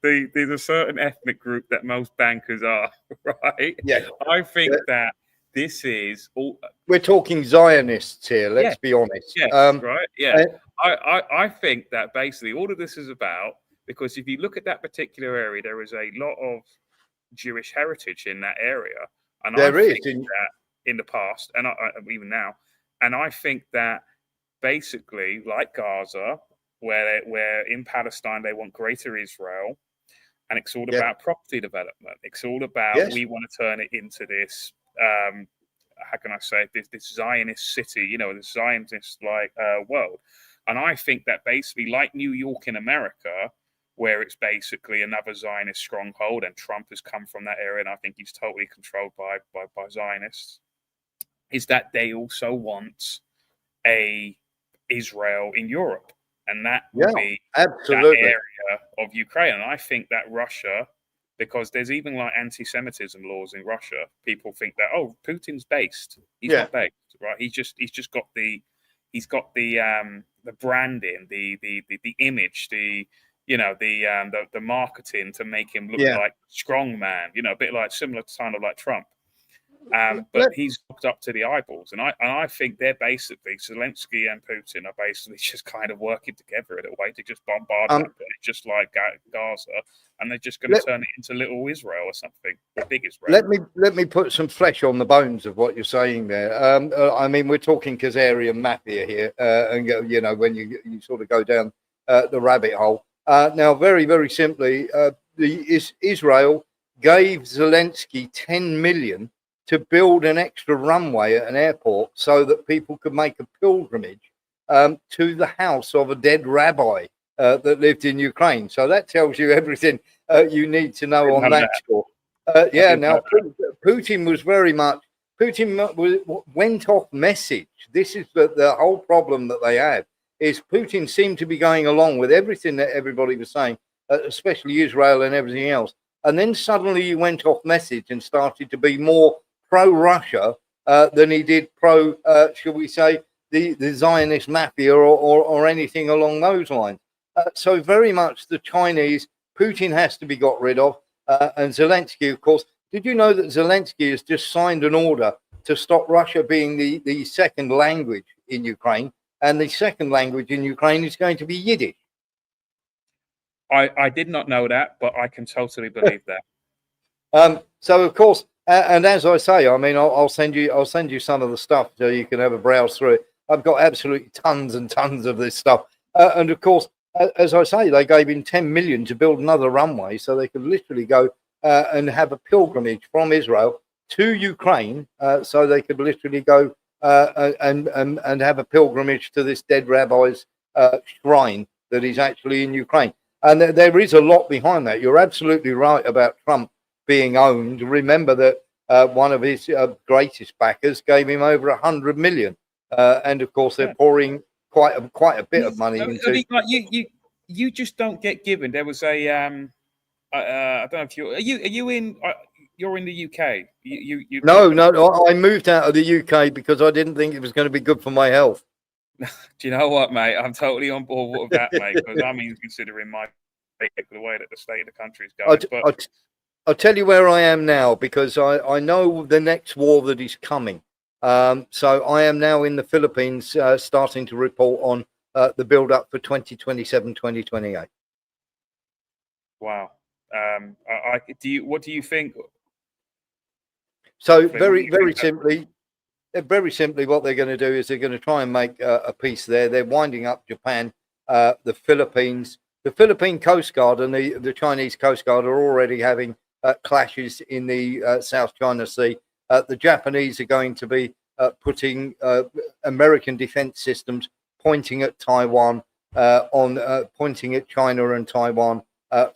there's a certain ethnic group that most bankers are, right? Yeah. I think that this is all. We're talking Zionists here. Let's be honest. Yes, right. Yeah. I think that basically all of this is about, because if you look at that particular area, there is a lot of Jewish heritage in that area, and I think that in the past, and even now, and I think that basically, like Gaza, where in Palestine they want greater Israel, and it's all Yeah. about property development. It's all about Yes. we want to turn it into this. How can I say this Zionist city? You know, this Zionist world. And I think that basically, like New York in America, where it's basically another Zionist stronghold, and Trump has come from that area, and I think he's totally controlled by Zionists, is that they also want a Israel in Europe, and that will Yeah, be that absolutely. area of Ukraine. And I think that Russia, because there's even like anti-Semitism laws in Russia, people think that Putin's based. He's Yeah. not based, right? He's just got the branding, the image, the marketing to make him look Yeah. like strong man. You know, a bit like similar to kind of like Trump. But Let, he's looked up to the eyeballs, and I think they're basically Zelensky and Putin are basically just kind of working together in a way to just bombard that place, just like Gaza, and they're just going to let, turn it into little Israel or something, or big Israel. let me put some flesh on the bones of what you're saying there. I mean, we're talking Khazarian mafia here, and you know, when you sort of go down the rabbit hole. Now, very, very simply, Israel gave Zelensky 10 million to build an extra runway at an airport so that people could make a pilgrimage to the house of a dead rabbi that lived in Ukraine. So that tells you everything you need to know on that score. Yeah, now Putin was very much, went off message. This is the whole problem that they have, is Putin seemed to be going along with everything that everybody was saying, especially Israel and everything else. And then suddenly he went off message and started to be more pro-Russia than he did pro, shall we say, the Zionist mafia or anything along those lines. So very much the Chinese, Putin has to be got rid of. And Zelensky, of course, did you know that Zelensky has just signed an order to stop Russia being the second language in Ukraine? And the second language in Ukraine is going to be Yiddish. I did not know that, but I can totally believe that. So of course, and as I say, I mean, I'll send you some of the stuff so you can have a browse through it. I've got absolutely tons and tons of this stuff, and of course, as I say, they gave him 10 million to build another runway so they could literally go and have a pilgrimage from Israel to Ukraine, so they could literally go and have a pilgrimage to this dead rabbi's shrine that is actually in Ukraine. And there is a lot behind that. You're absolutely right about Trump being owned. Remember that one of his greatest backers gave him over 100 million, and of course they're pouring quite a bit of money into. I mean, like you just don't get given. There was a I don't know if are you in you're in the UK. No, I moved out of the UK because I didn't think it was going to be good for my health. Do you know what, mate? I'm totally on board with that, mate. Because I mean, considering the way that the state of the country is going. I'll tell you where I am now because I know the next war that is coming. So I am now in the Philippines, starting to report on the build up for 2027, 2028. Wow. What do you think? So very simply, what they're going to do is they're going to try and make a peace there. They're winding up Japan, the Philippines, the Philippine Coast Guard, and the Chinese Coast Guard are already having clashes in the South China Sea. The Japanese are going to be putting American defense systems pointing at Taiwan, pointing at China and Taiwan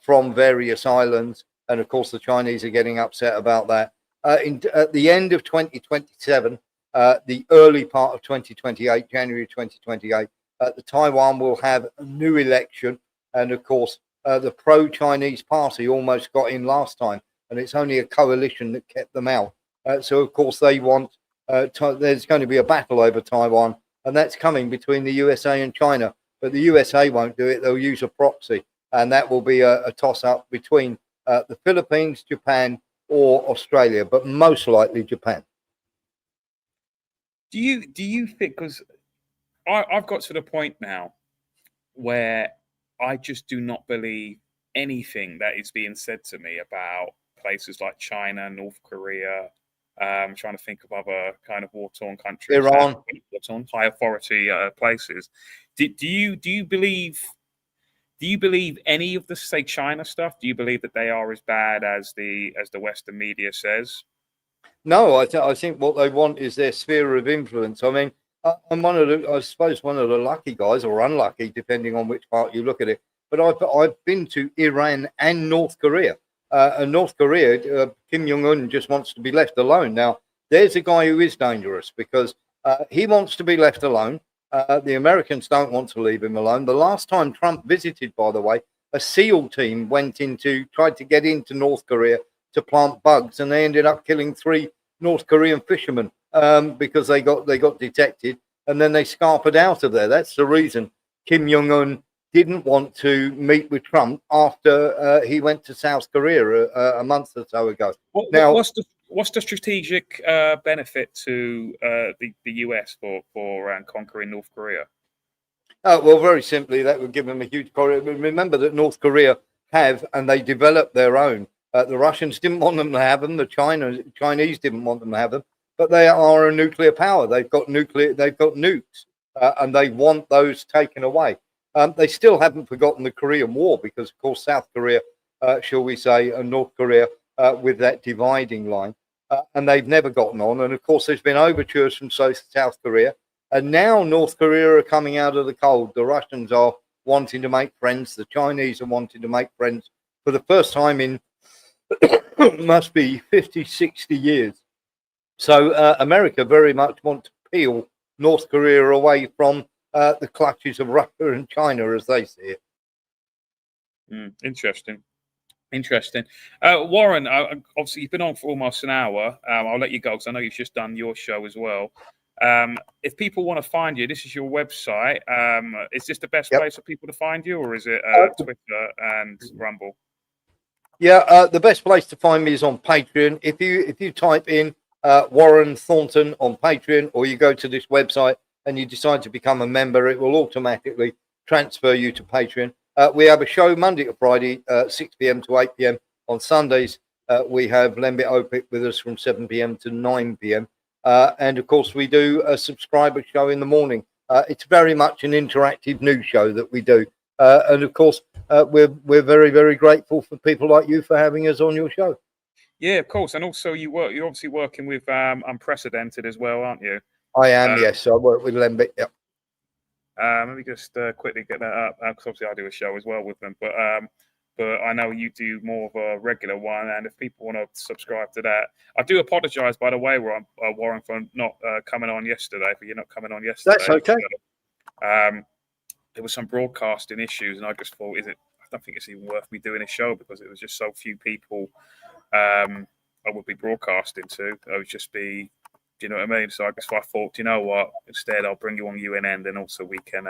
from various islands. And of course, the Chinese are getting upset about that. At the end of 2027, the early part of 2028, January 2028, the Taiwan will have a new election. And of course, the pro-Chinese party almost got in last time, and it's only a coalition that kept them out. So of course, they want, there's going to be a battle over Taiwan, and that's coming between the USA and China. But the USA won't do it. They'll use a proxy, and that will be a toss-up between the Philippines, Japan, or Australia, but most likely Japan. Do you think, because I've got to the point now where I just do not believe anything that is being said to me about places like China, North Korea. I'm trying to think of other kind of war-torn countries, Iran, war-torn, high authority places. Do you believe Do you believe any of the, say, China stuff? Do you believe that they are as bad as the Western media says? No, I think what they want is their sphere of influence. I mean, I'm I suppose, one of the lucky guys, or unlucky, depending on which part you look at it. But I've been to Iran and North Korea. And North Korea, Kim Jong Un just wants to be left alone. Now, there's a guy who is dangerous because he wants to be left alone. The Americans don't want to leave him alone. The last time Trump visited, by the way, a SEAL team tried to get into North Korea to plant bugs, and they ended up killing 3 North Korean fishermen because they got detected, and then they scarpered out of there. That's the reason Kim Jong Un didn't want to meet with Trump after he went to South Korea a month or so ago. What's the strategic benefit to the US for conquering North Korea? Well, very simply, that would give them a huge corridor. Remember that North Korea have, and they developed their own. The Russians didn't want them to have them. The Chinese didn't want them to have them. But they are a nuclear power. They've got nukes, and they want those taken away. They still haven't forgotten the Korean War because, of course, South Korea, shall we say, and North Korea with that dividing line, and they've never gotten on. And of course, there's been overtures from South Korea. And now North Korea are coming out of the cold. The Russians are wanting to make friends. The Chinese are wanting to make friends for the first time in must be 50, 60 years. So America very much want to peel North Korea away from the clutches of Russia and China as they see it. Interesting. Warren, obviously you've been on for almost an hour. I'll let you go because I know you've just done your show as well. If people want to find you, this is your website. Is this the best place for people to find you, or is it Twitter and Rumble? Yeah, the best place to find me is on Patreon. If you type in Warren Thornton on Patreon, or you go to this website and you decide to become a member, it will automatically transfer you to Patreon. We have a show Monday to Friday, 6 p.m. to 8 p.m. On Sundays, we have Lembit Opik with us from 7 p.m. to 9 p.m. And of course, we do a subscriber show in the morning. It's very much an interactive news show that we do. And of course, we're very, very grateful for people like you for having us on your show. Yeah, of course. And also, you're obviously working with Unprecedented as well, aren't you? I am, yes. I work with Lembit. Yeah. Let me just quickly get that up because obviously I do a show as well with them. But I know you do more of a regular one, and if people want to subscribe to that, I do apologise, by the way, Warren, for not coming on yesterday. For you not coming on yesterday. That's okay. So, there was some broadcasting issues, and I just thought, I don't think it's even worth me doing a show because it was just so few people I would be broadcasting to. I would just be, do you know what I mean? So I thought, you know what? Instead, I'll bring you on UNN, and also we can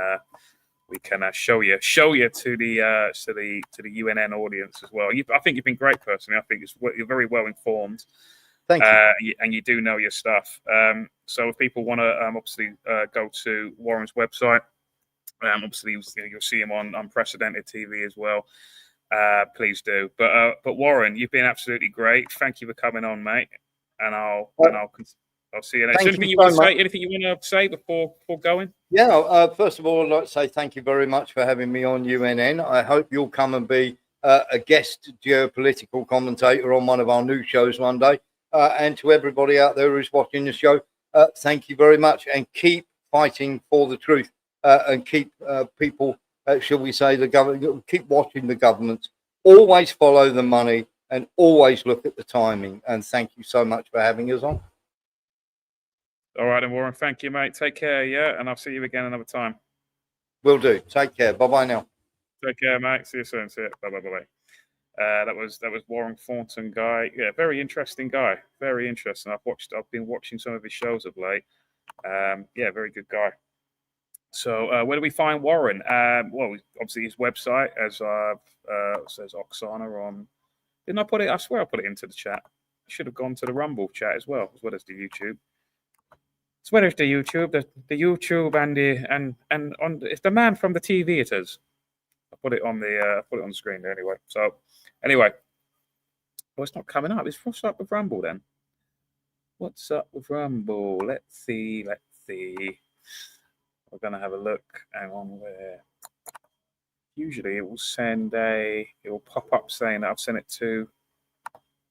show you to the UNN audience as well. I think you've been great personally. I think you're very well informed. Thank you. And you do know your stuff. So if people want to obviously go to Warren's website, obviously you'll see him on Unprecedented TV as well. Please do. But Warren, you've been absolutely great. Thank you for coming on, mate. And I'll see you next. Anything you want to say before going? Yeah. First of all, I'd like to say thank you very much for having me on UNN. I hope you'll come and be a guest geopolitical commentator on one of our new shows one day. And to everybody out there who's watching the show, thank you very much, and keep fighting for the truth. And keep people, shall we say, the government, keep watching the government, always follow the money, and always look at the timing. And thank you so much for having us on. All right, and Warren, thank you, mate. Take care, yeah, and I'll see you again another time. Will do. Take care. Bye-bye now. Take care, mate. See you soon. See you. Bye-bye. That was Warren Thornton, guy. Yeah, very interesting guy. Very interesting. I've been watching some of his shows of late. Yeah, very good guy. So where do we find Warren? Well, obviously his website, as says Oksana on. Didn't I put it? I swear I put it into the chat. I should have gone to the Rumble chat as well as the YouTube. As well as the YouTube, the YouTube and on it's the man from the TV. It is. I put it on the screen there anyway. So anyway, well, it's not coming up. What's up with Rumble then? What's up with Rumble? Let's see. We're going to have a look. Hang on, where usually it will it will pop up saying that I've sent it to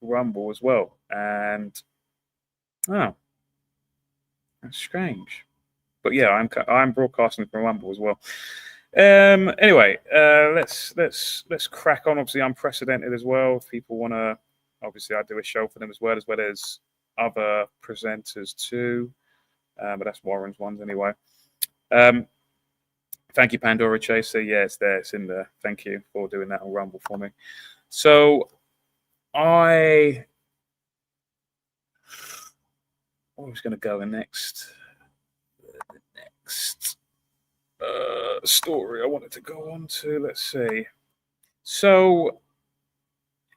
Rumble as well. And oh, that's strange. But yeah, I'm broadcasting from Rumble as well. Anyway, let's crack on. Obviously, unprecedented as well. If people want to, obviously, I do a show for them as well as other presenters too. But that's Warren's ones anyway. Thank you, Pandora Chaser. Yeah, it's there. It's in there. Thank you for doing that on Rumble for me. So I was going to go next. The next story I wanted to go on to. Let's see. So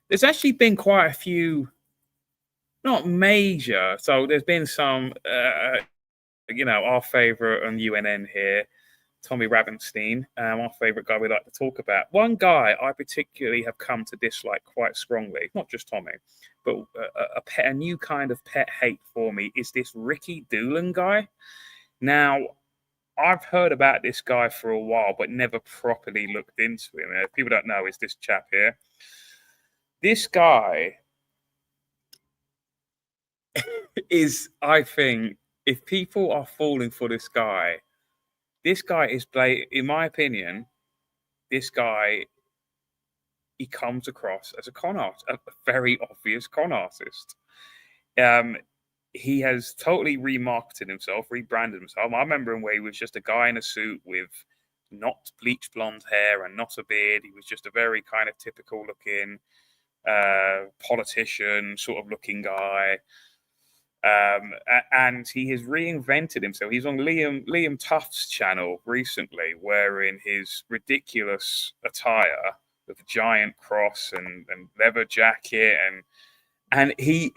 there's actually been quite a few, not major. So there's been some, our favorite on UNN here, Tommy Ravenstein, our favorite guy we like to talk about. One guy I particularly have come to dislike quite strongly, not just Tommy, but a new kind of pet hate for me is this Ricky Doolan guy. Now, I've heard about this guy for a while, but never properly looked into him. If people don't know, it's this chap here. This guy is, I think, if people are falling for this guy is, in my opinion, this guy, he comes across as a con artist, a very obvious con artist. He has totally remarketed himself, rebranded himself. I remember him where he was just a guy in a suit with not bleached blonde hair and not a beard. He was just a very kind of typical looking politician sort of looking guy. And he has reinvented himself. He's on Liam Tuft's channel recently, wearing his ridiculous attire with a giant cross and leather jacket, and he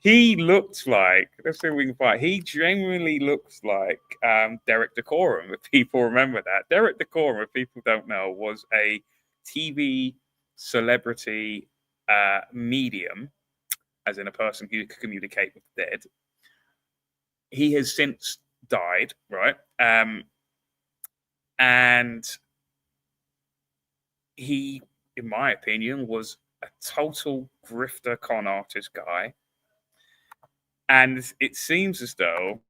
he looks like, let's see if we can find. He genuinely looks like Derek Decorum. If people remember that, Derek Decorum, if people don't know, was a TV celebrity medium, as in a person who could communicate with the dead. He has since died, right? And he, in my opinion, was a total grifter con artist guy. And it seems as though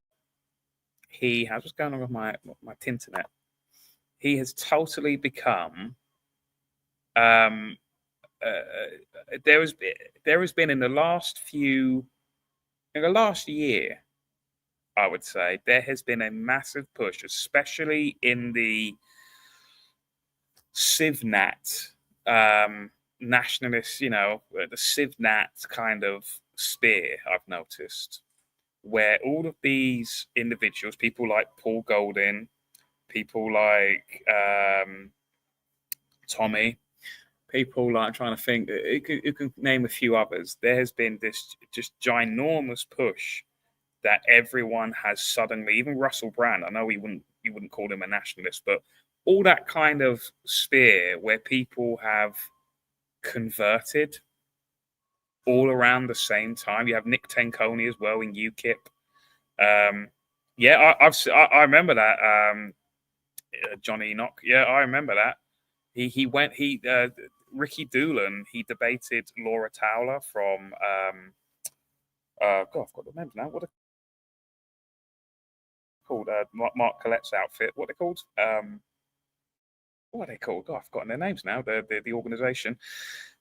he has, what's going on with my Tinternet? He has totally become, there has been in the last year, I would say, there has been a massive push, especially in the CivNat nationalist, the CivNat kind of sphere, I've noticed, where all of these individuals, people like Paul Golding, people like Tommy, people like, I'm trying to think, you can name a few others. There has been this just ginormous push that everyone has suddenly, even Russell Brand, I know you wouldn't call him a nationalist, but all that kind of sphere where people have converted all around the same time. You have Nick Tenconi as well in UKIP. I remember that. John Enoch. Yeah, I remember that. Ricky Doolan, he debated Laura Towler from God, I've got the names now. What are they called? Mark Collette's outfit. What are they called? What are they called? God, I've forgotten their names now. The organization.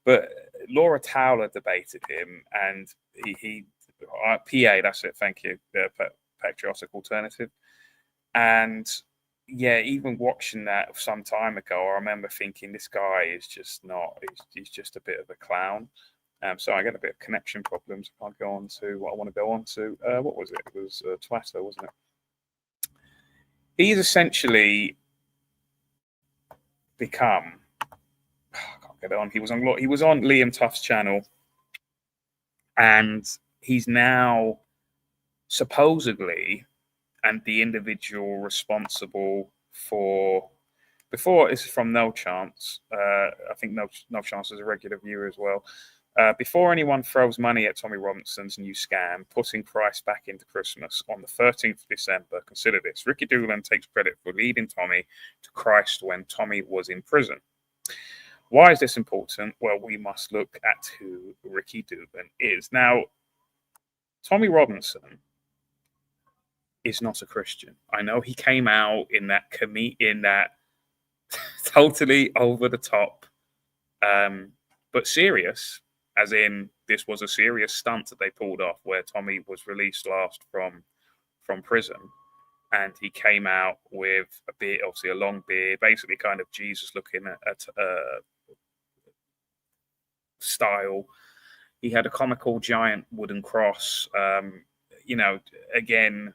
But Laura Towler debated him, and he PA. That's it. Thank you. The Patriotic Alternative. And yeah, even watching that some time ago, I remember thinking this guy is just not. He's just a bit of a clown. So I get a bit of connection problems. If I go on to what I want to go on to, what was it? It was Twitter, wasn't it? He's essentially become. I can't get it on. He was on Liam Tuft's channel, and he's now supposedly, and the individual responsible for. Before, this is from No Chance. I think No Chance is a regular viewer as well. Before anyone throws money at Tommy Robinson's new scam, putting Christ back into Christmas on the 13th of December, consider this. Ricky Doolan takes credit for leading Tommy to Christ when Tommy was in prison. Why is this important? Well, we must look at who Ricky Doolan is. Now, Tommy Robinson is not a Christian. I know he came out in that totally over the top, but serious, as in this was a serious stunt that they pulled off, where Tommy was released last from prison, and he came out with a beard, obviously a long beard, basically kind of Jesus looking at style. He had a comical giant wooden cross. Again,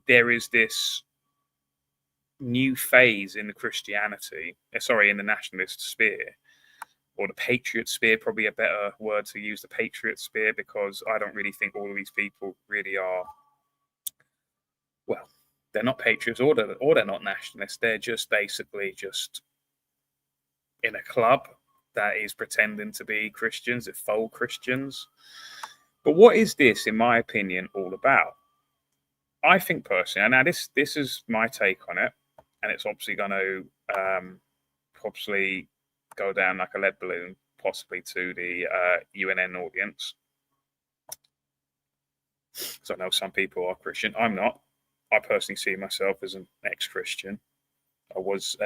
there is this new phase in the in the nationalist sphere, or the patriot sphere, probably a better word to use, the patriot sphere, because I don't really think all of these people really are, well, they're not patriots or they're not nationalists. They're just basically just in a club that is pretending to be Christians, they're faux Christians. But what is this, in my opinion, all about? I think personally, and now this is my take on it, and it's obviously going to possibly go down like a lead balloon, possibly to the UNN audience. So I know some people are Christian. I'm not. I personally see myself as an ex-Christian. I was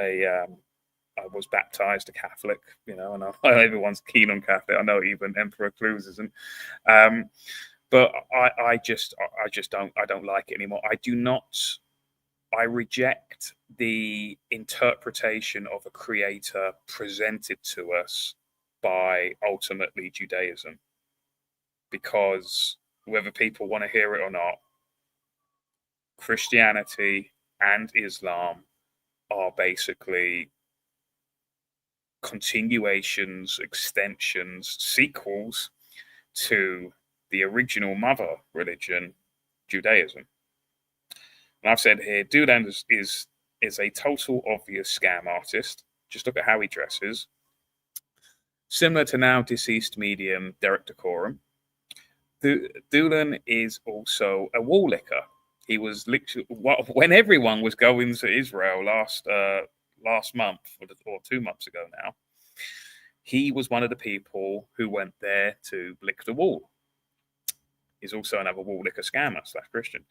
baptized a Catholic, and everyone's keen on Catholic. I know even Emperor Clues isn't. But I don't like it anymore. I reject the interpretation of a creator presented to us by ultimately Judaism, because whether people want to hear it or not, Christianity and Islam are basically continuations, extensions, sequels to the original mother religion, Judaism. And I've said here, Doolan is a total obvious scam artist. Just look at how he dresses. Similar to now deceased medium Derek Decorum, Doolan is also a wall licker. He was literally, when everyone was going to Israel last month or 2 months ago now, he was one of the people who went there to lick the wall. He's also another wall licker scammer / Christian.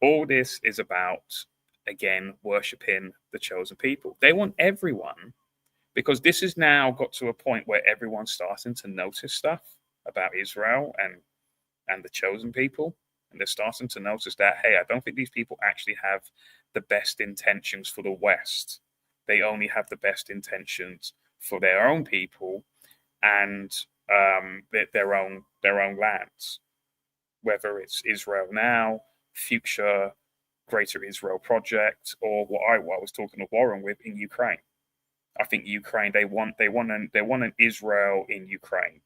All this is about, again, worshipping the chosen people. They want everyone, because this has now got to a point where everyone's starting to notice stuff about Israel and the chosen people. And they're starting to notice that, hey, I don't think these people actually have the best intentions for the West. They only have the best intentions for their own people and their own lands. Whether it's Israel Now, future Greater Israel Project, or what I was talking to Warren with in Ukraine. I think Ukraine, they want an Israel in Ukraine.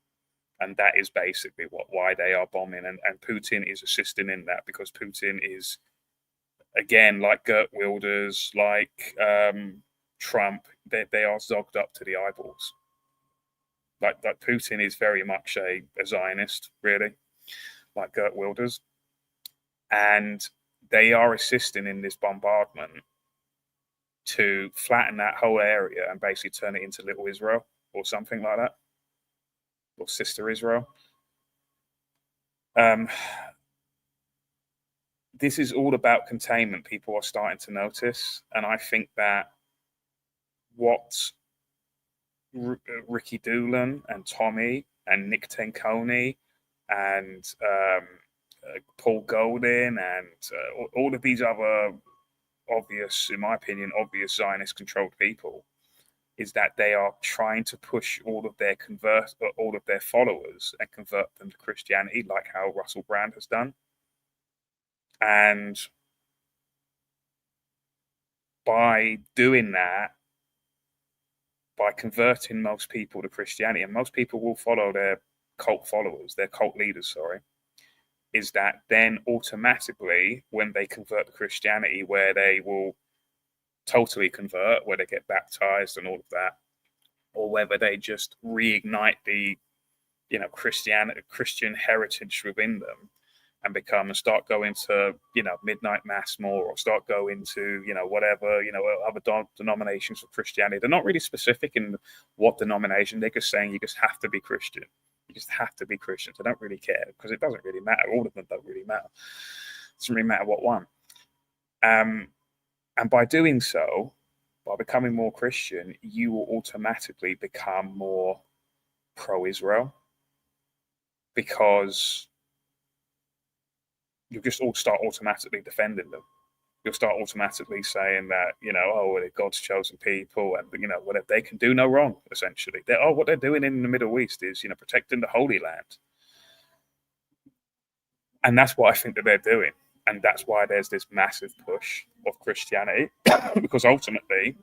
And that is basically why they are bombing. And Putin is assisting in that, because Putin is, again, like Geert Wilders, like Trump, they are zogged up to the eyeballs. Like Putin is very much a Zionist, really, like Geert Wilders. And they are assisting in this bombardment to flatten that whole area and basically turn it into Little Israel or something like that, or Sister Israel. This is all about containment. People are starting to notice. And I think that what Ricky Doolan and Tommy and Nick Tenconi and Paul Goldin and all of these other obvious, in my opinion, obvious Zionist-controlled people, is that they are trying to push all of their followers and convert them to Christianity, like how Russell Brand has done. And by doing that, by converting most people to Christianity, and most people will follow their cult leaders, is that then automatically, when they convert to Christianity, where they will totally convert, where they get baptized and all of that, or whether they just reignite the, Christian heritage within them and start going to, midnight mass more, or start going to, whatever, other denominations of Christianity. They're not really specific in what denomination. They're just saying you just have to be Christian. You just have to be Christians. I don't really care, because it doesn't really matter. All of them don't really matter. It doesn't really matter what one. And by doing so, by becoming more Christian, you will automatically become more pro-Israel, because you'll just all start automatically defending them. You'll start automatically saying that, oh, they're God's chosen people, and, whatever, they can do no wrong, essentially. What they're doing in the Middle East is, protecting the Holy Land. And that's what I think that they're doing. And that's why there's this massive push of Christianity, because ultimately,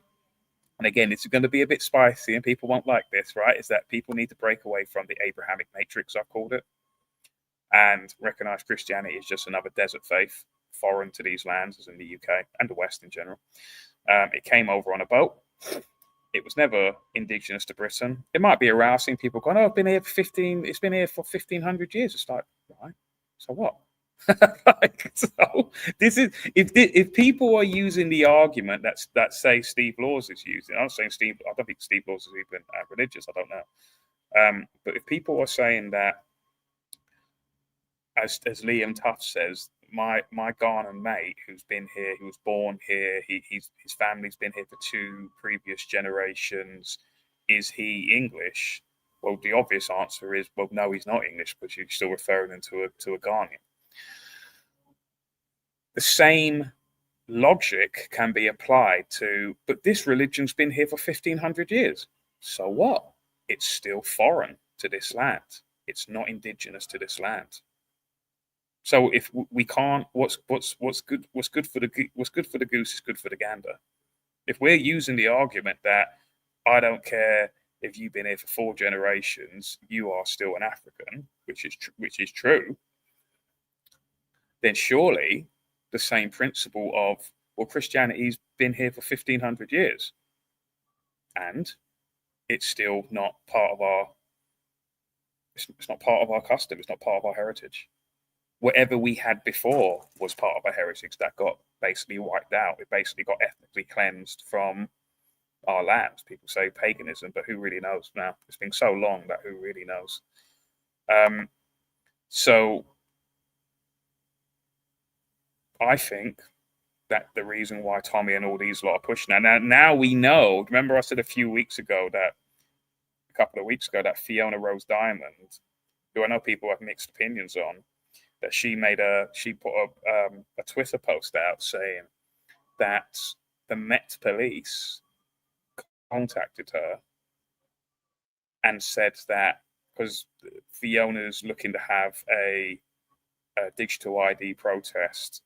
and again, it's going to be a bit spicy and people won't like this, right? Is that people need to break away from the Abrahamic matrix, I've called it, and recognize Christianity is just another desert faith, foreign to these lands, as in the UK and the West in general. It came over on a boat. It was never indigenous to Britain. It might be arousing people going, oh, it's been here for 1,500 years. It's like, right, so what? So this is, if people are using the argument that say Steve Laws is using, I'm saying I don't think Steve Laws is even religious. I don't know. But if people are saying that, as Liam Tuff says, my Ghanaian mate who's been here, who was born here, his family's been here for 2 previous generations. Is he English? Well, the obvious answer is, well, no, he's not English, but you're still referring him to a Ghanaian. The same logic can be applied to, but this religion's been here for 1,500 years. So what? It's still foreign to this land. It's not indigenous to this land. So if we can't, what's good for the goose is good for the gander. If we're using the argument that I don't care if you've been here for 4 generations, you are still an African, which is true, then surely the same principle of, well, Christianity's been here for 1,500 years, and it's still not part of our. It's not part of our custom. It's not part of our heritage. Whatever we had before was part of our heritage that got basically wiped out. It basically got ethnically cleansed from our lands. People say paganism, but who really knows now? It's been so long that who really knows? So I think that the reason why Tommy and all these lot are pushing now we know. Remember, I said a couple of weeks ago, that Fiona Rose Diamond, who I know people have mixed opinions on, that she put a Twitter post out saying that the Met Police contacted her and said that because Fiona's looking to have a digital ID protest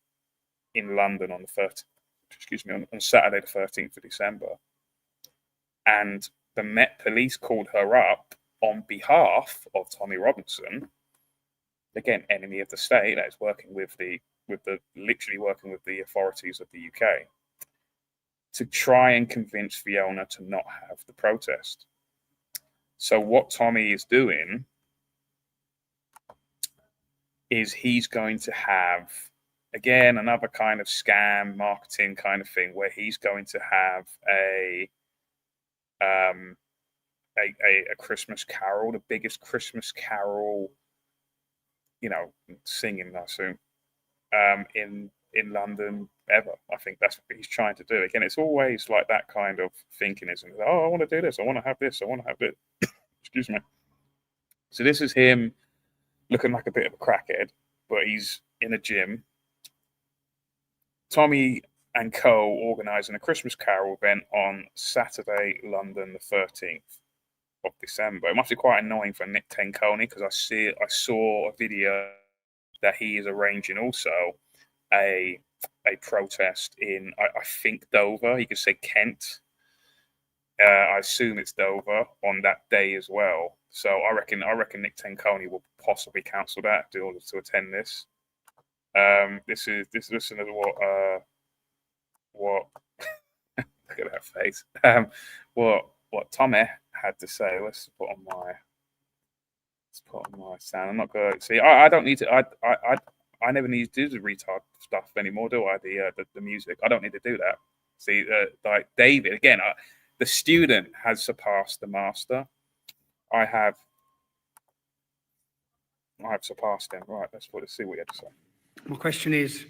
in London on on Saturday the 13th of December, and the Met Police called her up on behalf of Tommy Robinson, again, enemy of the state, that is literally working with the authorities of the UK, to try and convince Fiona to not have the protest. So what Tommy is doing is he's going to have, again, another kind of scam marketing kind of thing, where he's going to have a Christmas carol, the biggest Christmas carol, singing, I assume, in London ever. I think that's what he's trying to do. Again, it's always like that kind of thinking, isn't it? Oh, I want to do this. I want to have this. I want to have this. Excuse me. So this is him looking like a bit of a crackhead, but he's in a gym. Tommy and co organising a Christmas carol event on Saturday, London, the 13th of December. It must be quite annoying for Nick Tenconi, because I saw a video that he is arranging also a protest in, I think, Dover. He could say Kent. I assume it's Dover on that day as well. So I reckon Nick Tenconi will possibly cancel that in order to attend this. Listen to what look at that face. What what Tommy had to say. Let's put on my sound. I'm not going to see. I don't need to. I never need to do the retard stuff anymore, do I? The music. I don't need to do that. See, like David again. The student has surpassed the master. I have surpassed him. Right. Let's see what you had to say. My question is,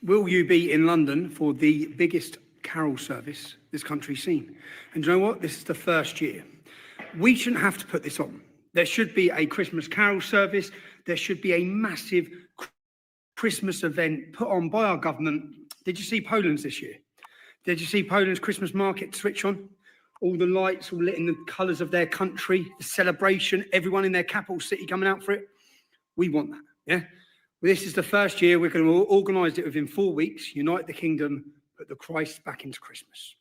will you be in London for the biggest carol service this country's seen? And do you know what? This is the first year. We shouldn't have to put this on. There should be a Christmas carol service. There should be a massive Christmas event put on by our government. Did you see Poland's this year? Did you see Poland's Christmas market switch on? All the lights all lit in the colours of their country, the celebration, everyone in their capital city coming out for it. We want that, yeah? This is the first year. We're going to organise it within 4 weeks, unite the kingdom, put the Christ back into Christmas.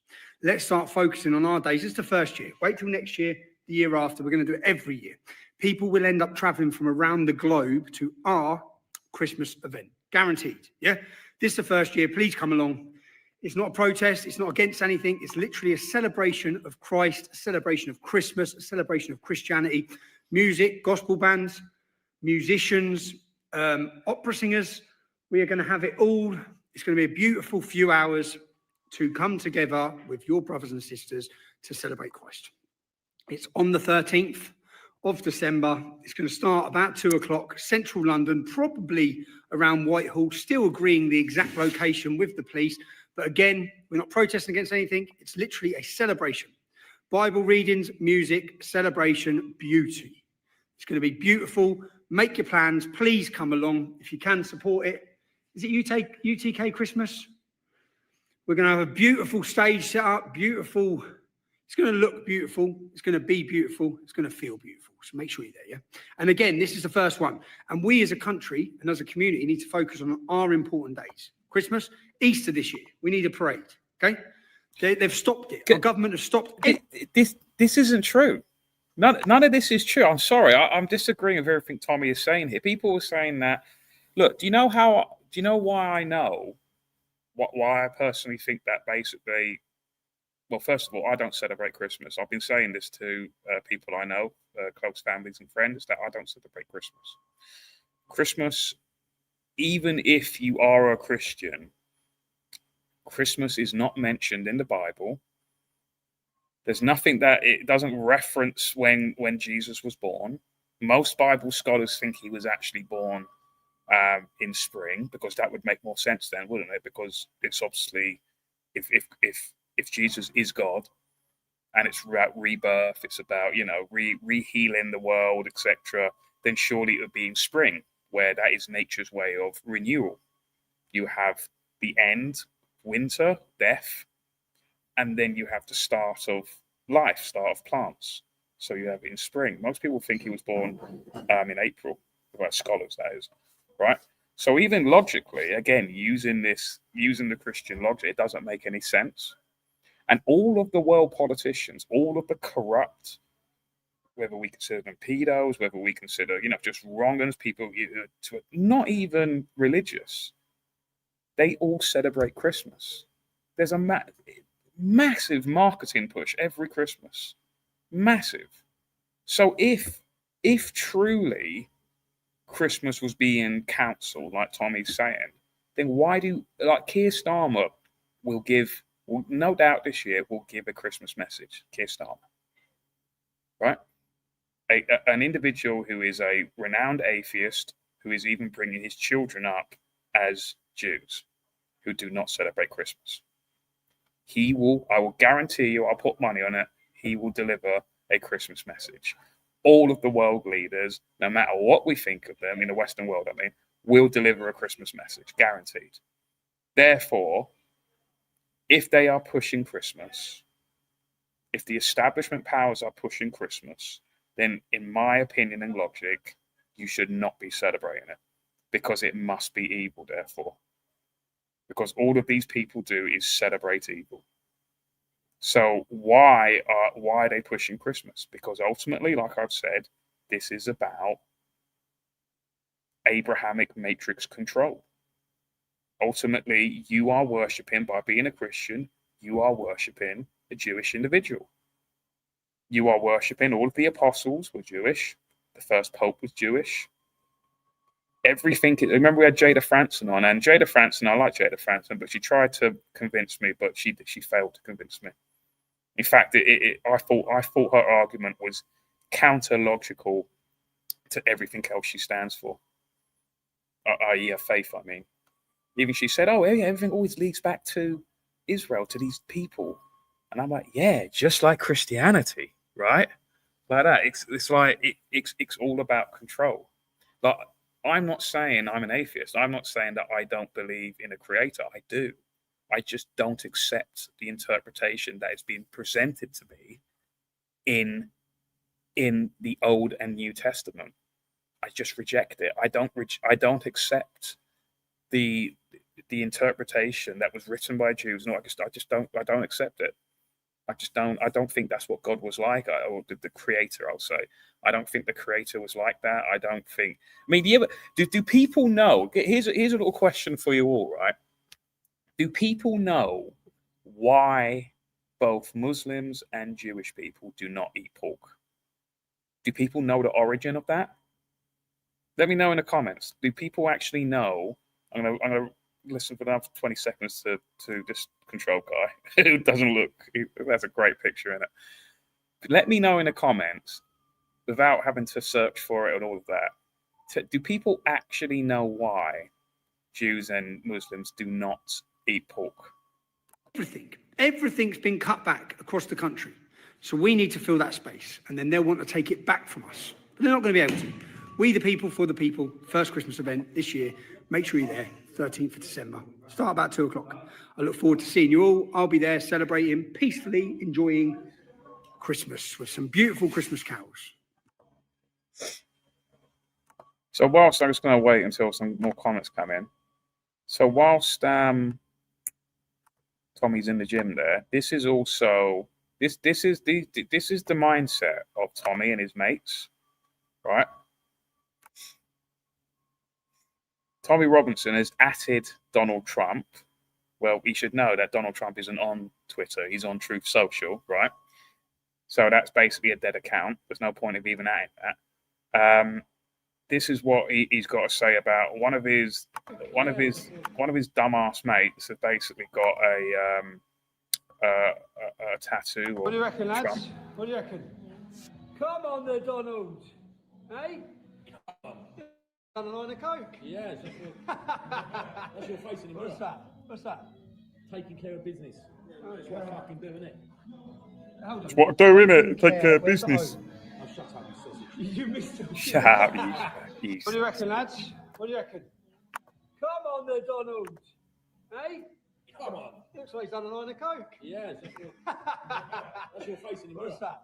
Let's start focusing on our days. It's the first year. Wait till next year, the year after. We're going to do it every year. People will end up travelling from around the globe to our Christmas event. Guaranteed, yeah? This is the first year. Please come along. It's not a protest. It's not against anything. It's literally a celebration of Christ, a celebration of Christmas, a celebration of Christianity. Music, gospel bands, musicians, opera singers. We are going to have it all. It's going to be a beautiful few hours to come together with your brothers and sisters to celebrate Christ. It's on the 13th of December. It's going to start about 2 o'clock, central London, probably around Whitehall, still agreeing the exact location with the police. But again, we're not protesting against anything. It's literally a celebration. Bible readings, music, celebration, beauty. It's going to be beautiful. Make your plans. Please come along. If you can support it. Is it UTK Christmas? We're going to have a beautiful stage set up. Beautiful. It's going to look beautiful. It's going to be beautiful. It's going to feel beautiful. So make sure you're there, yeah? And again, this is the first one. And we as a country and as a community need to focus on our important days. Christmas, Easter this year. We need a parade, okay? They've stopped it. Our government has stopped it. This isn't true. None of this is true. I'm sorry. I'm disagreeing with everything Tommy is saying here. People are saying that. Look, do you know why I know why I personally think that basically? Well, first of all, I don't celebrate Christmas. I've been saying this to people I know, close families and friends, that I don't celebrate Christmas. Christmas, even if you are a Christian, Christmas is not mentioned in the Bible. There's nothing that it doesn't reference when Jesus was born. Most Bible scholars think he was actually born in spring, because that would make more sense then, wouldn't it? Because it's obviously, if Jesus is God, and it's about rebirth, it's about, re-healing the world, etc., then surely it would be in spring, where that is nature's way of renewal. You have the end, winter, death, and then you have the start of life, start of plants. So you have it in spring. Most people think he was born in April, well, scholars that is, right? So even logically, again, using the Christian logic, it doesn't make any sense. And all of the world politicians, all of the corrupt, whether we consider them pedos, whether we consider, just wrong-uns, people not even religious, they all celebrate Christmas. There's a massive marketing push every Christmas. Massive. So if truly Christmas was being cancelled, like Tommy's saying, then why Keir Starmer will no doubt this year will give a Christmas message, Keir Starmer, right? An individual who is a renowned atheist, who is even bringing his children up as Jews, who do not celebrate Christmas. I will guarantee you, I'll put money on it, he will deliver a Christmas message. All of the world leaders, no matter what we think of them in the Western world, will deliver a Christmas message, guaranteed. Therefore, if they are pushing Christmas, if the establishment powers are pushing Christmas, then in my opinion and logic, you should not be celebrating it, because it must be evil, therefore. Because all of these people do is celebrate evil. So why are they pushing Christmas? Because ultimately, like I've said, this is about Abrahamic matrix control. Ultimately, you are worshipping, by being a Christian, you are worshipping a Jewish individual. You are worshipping. All of the apostles were Jewish. The first pope was Jewish. Everything. Remember, we had Jada Franson on, and Jada Franson, I like Jada Franson, but she tried to convince me, but she failed to convince me. In fact, I thought her argument was counter-logical to everything else she stands for, i.e., her faith. I mean, even she said, "Oh, yeah, everything always leads back to Israel, to these people," and I'm like, "Yeah, just like Christianity, right? Like that. It's like it's all about control." Like, I'm not saying I'm an atheist. I'm not saying that I don't believe in a creator. I do. I just don't accept the interpretation that is being presented to me in the Old and New Testament. I just reject it. I don't accept the interpretation that was written by Jews. No, I don't accept it. I don't think that's what God was like, or the creator, I'll say. I don't think the creator was like that. I don't think, I mean, do people know? Here's a little question for you all, right? Do people know why both Muslims and Jewish people do not eat pork? Do people know the origin of that? Let me know in the comments. Do people actually know? I'm gonna listen for another 20 seconds to this control guy who doesn't look. That's a great picture in it. Let me know in the comments, without having to search for it and all of that. Do people actually know why Jews and Muslims do not eat pork? Everything's been cut back across the country. So we need to fill that space, and then they'll want to take it back from us. But they're not going to be able to. We the people, for the people, first Christmas event this year. Make sure you're there, 13th of December. Start about 2 o'clock. I look forward to seeing you all. I'll be there celebrating, peacefully enjoying Christmas with some beautiful Christmas carols. So whilst I'm just going to wait until some more comments come in. So whilst Tommy's in the gym there, this is also this is the mindset of Tommy and his mates, right? Tommy Robinson has atted Donald Trump. Well, we should know that Donald Trump isn't on Twitter. He's on Truth Social, right? So that's basically a dead account. There's no point of even adding that. This is what he's got to say about one of his dumbass mates has basically got a tattoo. What do you reckon, lads? Trump. What do you reckon? Come on there, Donald. Hey? Done a line of coke? Yes, that's your face in the mirror. What's that? Taking care of business. That's what I fucking do, innit? That's what I do, innit? Take care of business. Oh, shut up, you sausage. You missed it. Shut up, you. What do you reckon, lads? What do you reckon? Come on there, Donald. Hey? Come on. Looks like he's done a line of coke. Yes, that's your face in the mirror. What's that?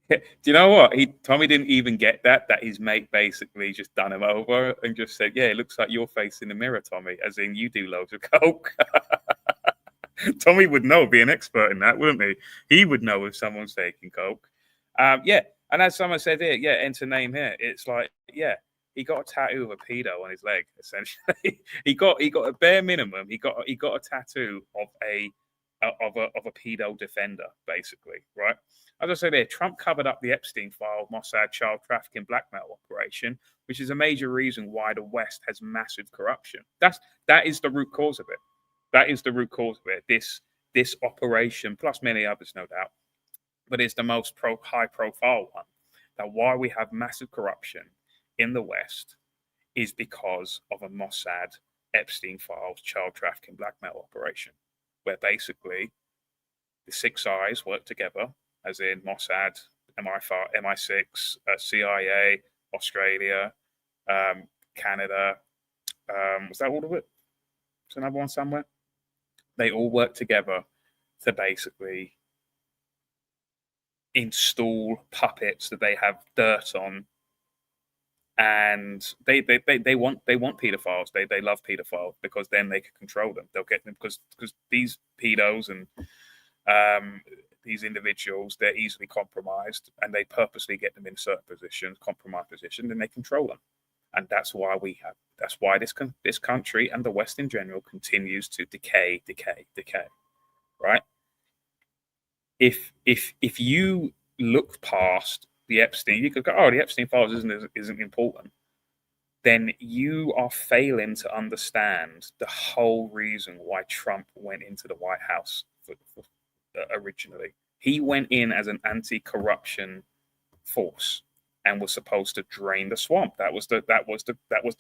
Do you know what? Tommy didn't even get that his mate basically just done him over and just said, "Yeah, it looks like your face in the mirror, Tommy," as in you do loads of coke. Tommy would know, be an expert in that, wouldn't he? He would know if someone's taking coke. Yeah, and as someone said here, yeah, enter name here. It's like, yeah, he got a tattoo of a pedo on his leg. Essentially, he got a bare minimum. He got a tattoo of a pedo defender, basically, right? As I said there, Trump covered up the Epstein file, Mossad child trafficking blackmail operation, which is a major reason why the West has massive corruption. That is the root cause of it. That is the root cause of it. This operation, plus many others, no doubt, but it's the most high-profile one. That why we have massive corruption in the West is because of a Mossad Epstein files child trafficking blackmail operation, where basically the six eyes work together, as in Mossad, MI6, CIA, Australia, Canada. Was that all of it? There's another one somewhere. They all work together to basically install puppets that they have dirt on, and they want pedophiles. They love pedophiles because then they can control them. They'll get them because these pedos and these individuals, they're easily compromised, and they purposely get them in certain positions, compromised positions, and they control them. And that's why this country and the West in general continues to decay, right? If you look past the Epstein, you could go, oh, the Epstein files isn't important. Then you are failing to understand the whole reason why Trump went into the White House originally. He went in as an anti-corruption force and was supposed to drain the swamp. That was the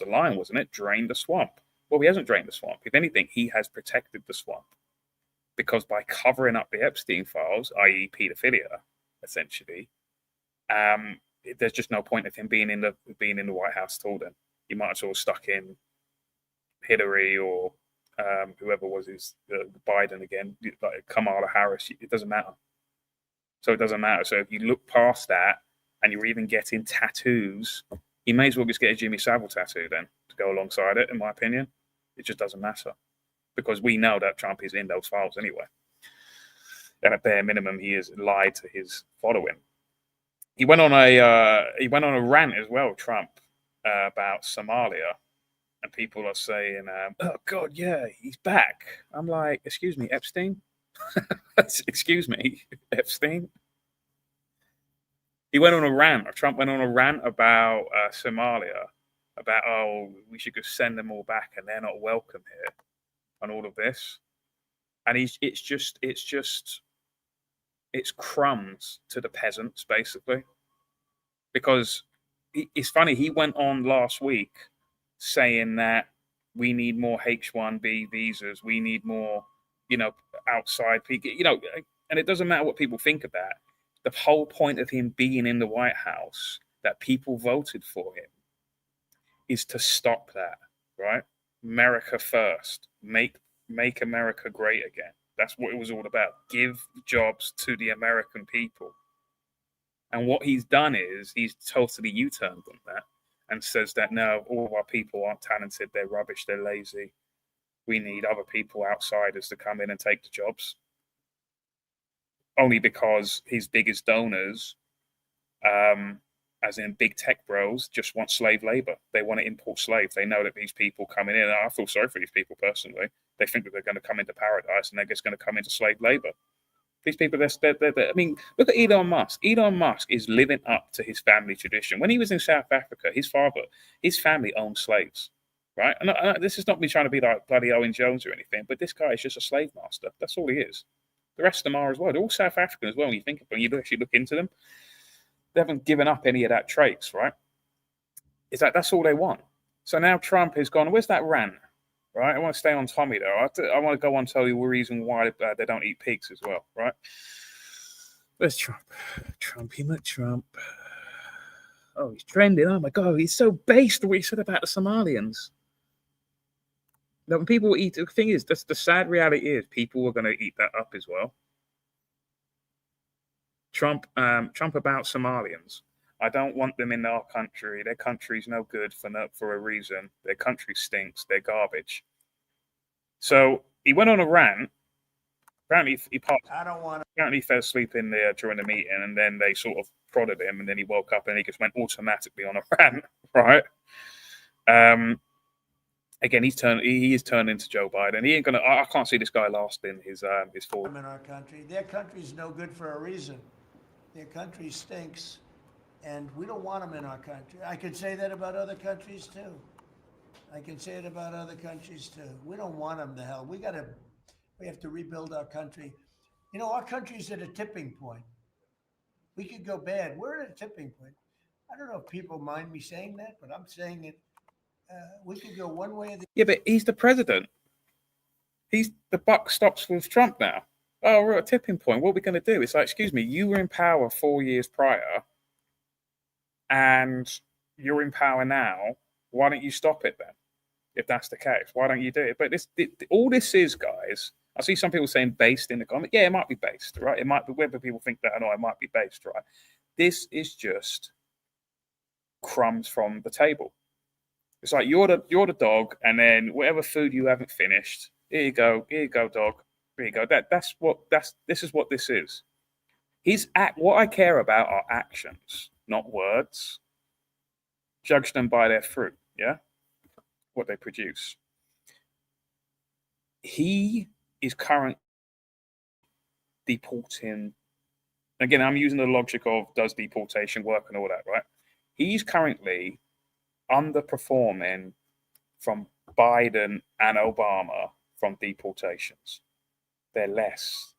line, wasn't it? Drain the swamp. Well, he hasn't drained the swamp. If anything, he has protected the swamp, because by covering up the Epstein files, i.e., pedophilia, essentially, there's just no point of him being in the White House at all. Then he might as well stuck in Hillary or whoever was his Biden again, like Kamala Harris. It doesn't matter. So it doesn't matter. So if you look past that, and you're even getting tattoos, you may as well just get a Jimmy Savile tattoo then to go alongside it, in my opinion. It just doesn't matter, because we know that Trump is in those files anyway. And at bare minimum, he has lied to his following. He went on a rant as well, Trump, about Somalia, and people are saying, "Oh God, yeah, he's back." I'm like, "Excuse me, Epstein? Excuse me, Epstein?" He went on a rant. Trump went on a rant about Somalia, about, oh, we should just send them all back, and they're not welcome here, and all of this. And it's crumbs to the peasants, basically. Because it's funny, he went on last week saying that we need more H-1B visas, we need more, outside people, and it doesn't matter what people think of that. The whole point of him being in the White House, that people voted for him, is to stop that, right? America first. Make America great again. That's what it was all about. Give jobs to the American people. And what he's done is he's totally U-turned on that and says that, no, all of our people aren't talented, they're rubbish, they're lazy. We need other people, outsiders, to come in and take the jobs. Only because his biggest donors, as in big tech bros, just want slave labor. They want to import slaves. They know that these people coming in, and I feel sorry for these people personally. They think that they're going to come into paradise and they're just going to come into slave labor. These people, I mean, look at Elon Musk. Elon Musk is living up to his family tradition. When he was in South Africa, his family owned slaves, right? And this is not me trying to be like bloody Owen Jones or anything, but this guy is just a slave master. That's all he is. The rest of them are as well. They're all South African as well. When you actually look into them, they haven't given up any of that traits, right? That's all they want. So now Trump has gone, where's that rant? Right? I want to stay on Tommy though. I want to go on and tell you the reason why they don't eat pigs as well, right? Where's Trump? Trump. Oh, he's trending. Oh my God, he's so based what he said about the Somalians. Now, when people eat, the thing is, the sad reality is people are going to eat that up as well. Trump about Somalians. I don't want them in our country. Their country's no good for a reason. Their country stinks. They're garbage. So he went on a rant. Apparently, Apparently, he fell asleep in there during the meeting, and then they sort of prodded him, and then he woke up, and he just went automatically on a rant, right? Again, he is turned into Joe Biden. He ain't gonna. I can't see this guy lasting his full. In our country, their country's no good for a reason. Their country stinks, and we don't want them in our country. I could say that about other countries too. We don't want them to hell. We have to rebuild our country. Our country's at a tipping point. We could go bad. We're at a tipping point. I don't know if people mind me saying that, but I'm saying it. We could go one way or the. Yeah, but he's the president. The buck stops with Trump now. Oh, we're at a tipping point. What are we going to do? It's like, excuse me, you were in power 4 years prior, and you're in power now. Why don't you stop it then? If that's the case, why don't you do it? But all this is, guys. I see some people saying based in the comment. Yeah, it might be based, right? It might be, whether people think that or not, it might be based, right? This is just crumbs from the table. It's like you're the dog, and then whatever food you haven't finished, here you go, dog. Here you go. This is what this is. What I care about are actions, not words. Judge them by their fruit, yeah? What they produce. He is currently deporting again, I'm using the logic of does deportation work and all that, right? He's currently underperforming from Biden and Obama from deportations. They're less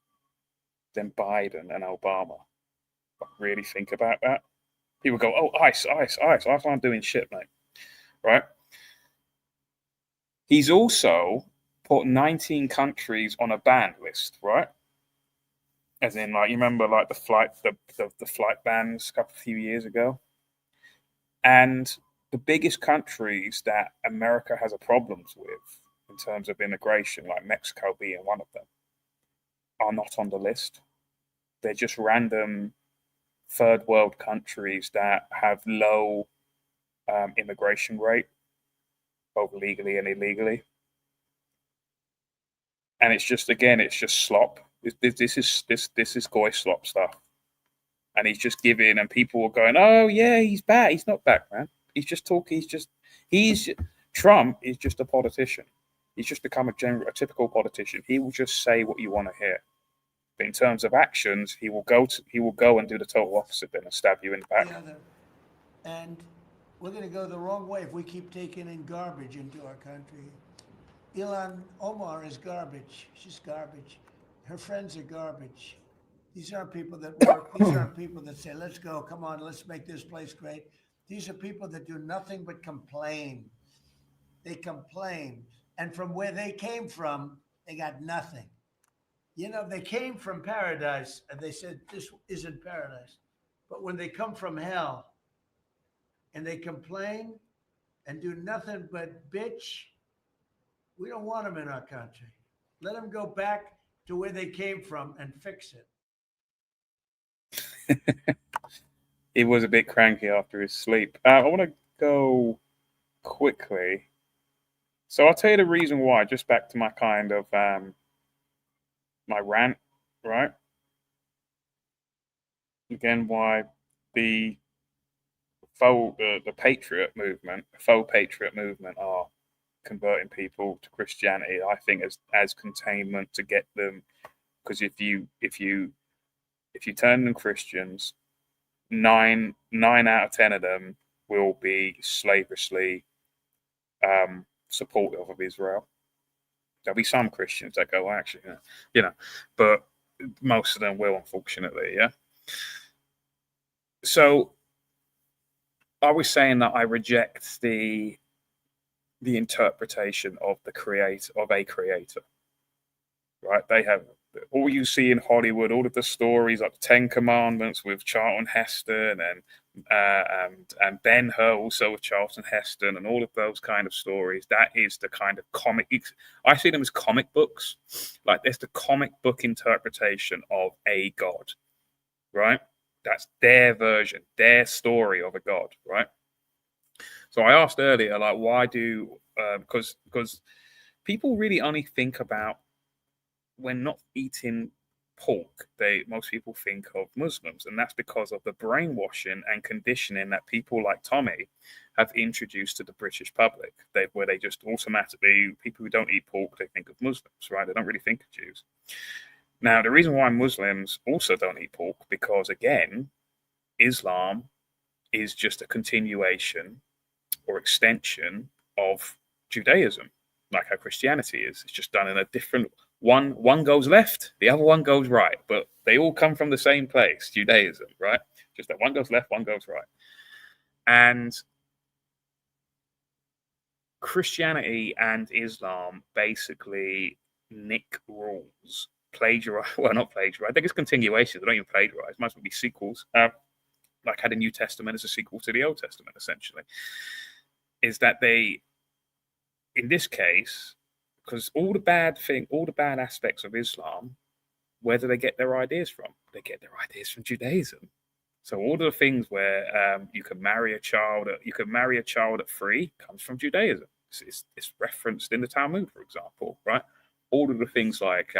than Biden and Obama. But really think about that. People go, oh, ICE. ICE aren't doing shit, mate. Right? He's also put 19 countries on a banned list, right? As in, like, you remember, like the flight bans a few years ago, and the biggest countries that America has a problems with in terms of immigration, like Mexico being one of them, are not on the list. They're just random third world countries that have low immigration rate, both legally and illegally. And it's just, again, it's just slop. This is Goy slop stuff. And he's just giving, and people are going, oh yeah, he's back. He's not back, man. He's just talking. Trump is just a politician. He's just become a typical politician. He will just say what you want to hear. But in terms of actions, he will go and do the total opposite then and stab you in the back. And we're going to go the wrong way if we keep taking in garbage into our country. Ilhan Omar is garbage. She's garbage. Her friends are garbage. These aren't people that work. These aren't people that say, let's go, come on, let's make this place great. These are people that do nothing but complain. They complain. And from where they came from, they got nothing. You know, they came from paradise and they said, this isn't paradise. But when they come from hell and they complain and do nothing but bitch, we don't want them in our country. Let them go back to where they came from and fix it. He was a bit cranky after his sleep. I want to go quickly. So I'll tell you the reason why, just back to my kind of my rant, right? Again, why the patriot movement, faux patriot movement are converting people to Christianity, I think, as containment to get them, because if you turn them Christians, nine out of 10 of them will be slavishly supportive of Israel. There'll be some Christians that go, well, actually, but most of them will, unfortunately, yeah. So I was saying that I reject the interpretation of a creator, right? They have all you see in Hollywood, all of the stories like the Ten Commandments with Charlton Heston and Ben-Hur also with Charlton Heston and all of those kind of stories. That is the kind of comic. I see them as comic books. Like there's the comic book interpretation of a god, right? That's their version, their story of a god, right? So I asked earlier, like, why do because people really only think about when not eating pork, most people think of Muslims, and that's because of the brainwashing and conditioning that people like Tommy have introduced to the British public. Where they just automatically, people who don't eat pork, they think of Muslims, right? They don't really think of Jews. Now, the reason why Muslims also don't eat pork, because again, Islam is just a continuation or extension of Judaism, like how Christianity is. It's just done in a different one goes left, the other one goes right, but they all come from the same place, Judaism, right? Just that one goes left, one goes right. And Christianity and Islam basically nick rules, plagiarize. Well, not plagiarize. I think it's continuations. They don't even plagiarize. It might as well be sequels. Like how the New Testament is a sequel to the Old Testament, essentially. Is that they, in this case, because all the bad aspects of Islam, where do they get their ideas from? They get their ideas from Judaism. So all the things where you can marry a child at 3 comes from Judaism. It's referenced in the Talmud, for example, right? All of the things like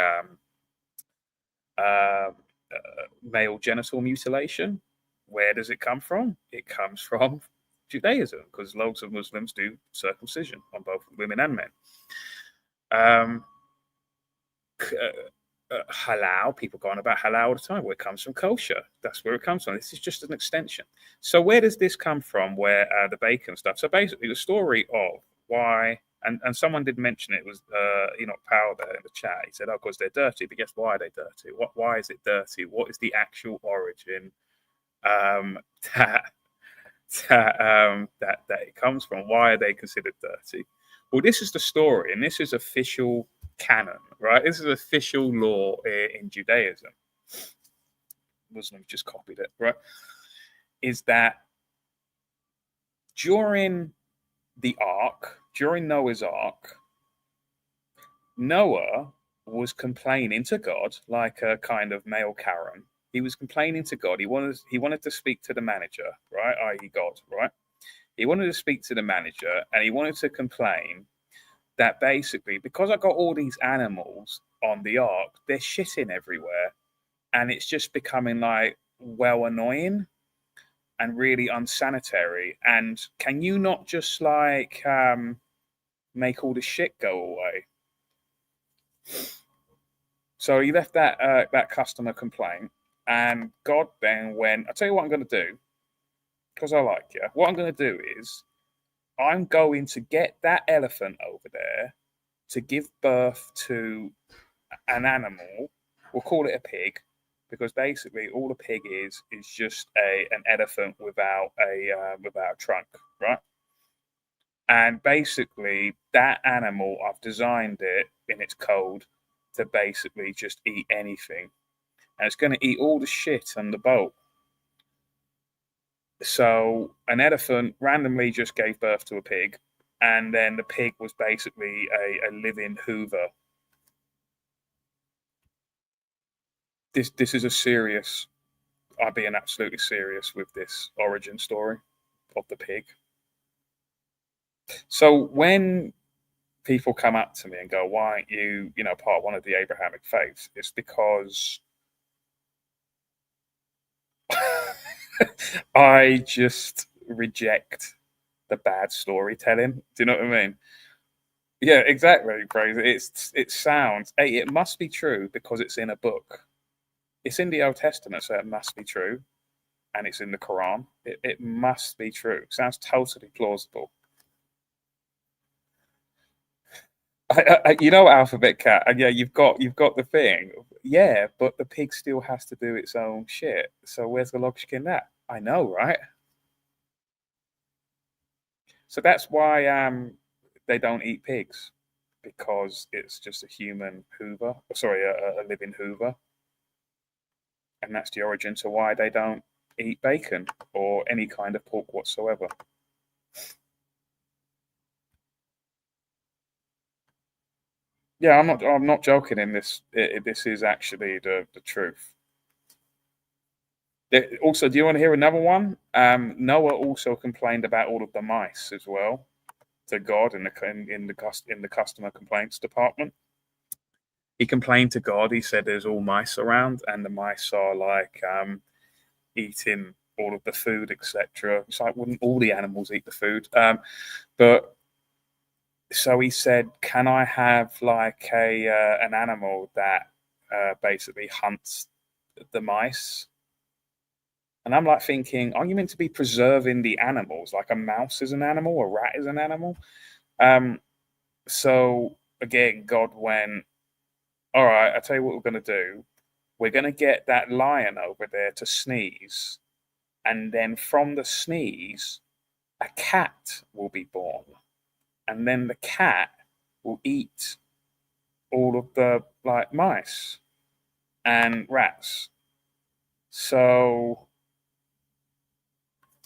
male genital mutilation, where does it come from? It comes from Judaism, because loads of Muslims do circumcision on both women and men. halal, people go on about halal all the time. Well, it comes from kosher. That's where it comes from. This is just an extension. So where does this come from, where the bacon stuff? So basically the story of why, and someone did mention it, was Enoch Powell there in the chat. He said, oh, because they're dirty. But guess why are they dirty? Why is it dirty? What is the actual origin that it comes from? Why are they considered dirty? Well, this is the story, and this is official canon, right? This is official law in Judaism. Muslims just copied it, right? Is that during Noah's Ark, Noah was complaining to God like a kind of male Karen. He was complaining to God. He wanted to speak to the manager, right? I.e. God, right? He wanted to speak to the manager, and he wanted to complain that basically, because I got all these animals on the ark, they're shitting everywhere, and it's just becoming like well annoying and really unsanitary. And can you not just like make all the shit go away? So he left that customer complaint, and God then went, I'll tell you what I'm going to do, because I like you. What I'm going to do is I'm going to get that elephant over there to give birth to an animal. We'll call it a pig, because basically all a pig is just an elephant without a trunk, right? And basically that animal, I've designed it in its code to basically just eat anything, and it's going to eat all the shit on the boat. So an elephant randomly just gave birth to a pig, and then the pig was basically a living Hoover. This is a serious. I'm being absolutely serious with this origin story of the pig. So when people come up to me and go, "Why aren't you, part one of the Abrahamic faith?" It's because I just reject the bad storytelling. Do you know what I mean? Yeah, exactly, Fraser. It sounds, hey, it must be true because it's in a book. It's in the Old Testament, so it must be true. And it's in the Quran. It must be true. It sounds totally plausible. Alphabet Cat, and yeah, you've got the thing. Yeah, but the pig still has to do its own shit. So where's the logic in that? I know, right? So that's why they don't eat pigs, because it's just a human Hoover. Sorry, a living Hoover. And that's the origin to why they don't eat bacon or any kind of pork whatsoever. Yeah, I'm not joking in this. This is actually the truth. Also, do you want to hear another one? Noah also complained about all of the mice as well to God in the customer complaints department. He complained to God. He said there's all mice around, and the mice are like eating all of the food, etc. It's like, wouldn't all the animals eat the food? But so he said, "Can I have like an animal that basically hunts the mice?" And I'm like thinking, are you meant to be preserving the animals? Like a mouse is an animal, a rat is an animal. So again, God went, all right, I'll tell you what we're going to do. We're going to get that lion over there to sneeze. And then from the sneeze, a cat will be born. And then the cat will eat all of the like mice and rats. So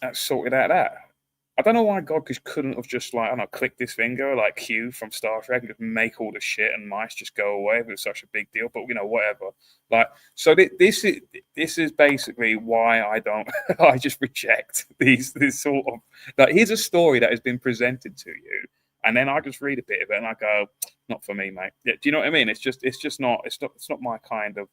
that sorted out that. I don't know why God couldn't have just like, I don't know, click this finger like Q from Star Trek and just make all the shit and mice just go away if it was such a big deal. But whatever. Like, so this is basically why I don't. I just reject this sort of like. Here's a story that has been presented to you, and then I just read a bit of it and I go, not for me, mate. Yeah, do you know what I mean? It's not my kind of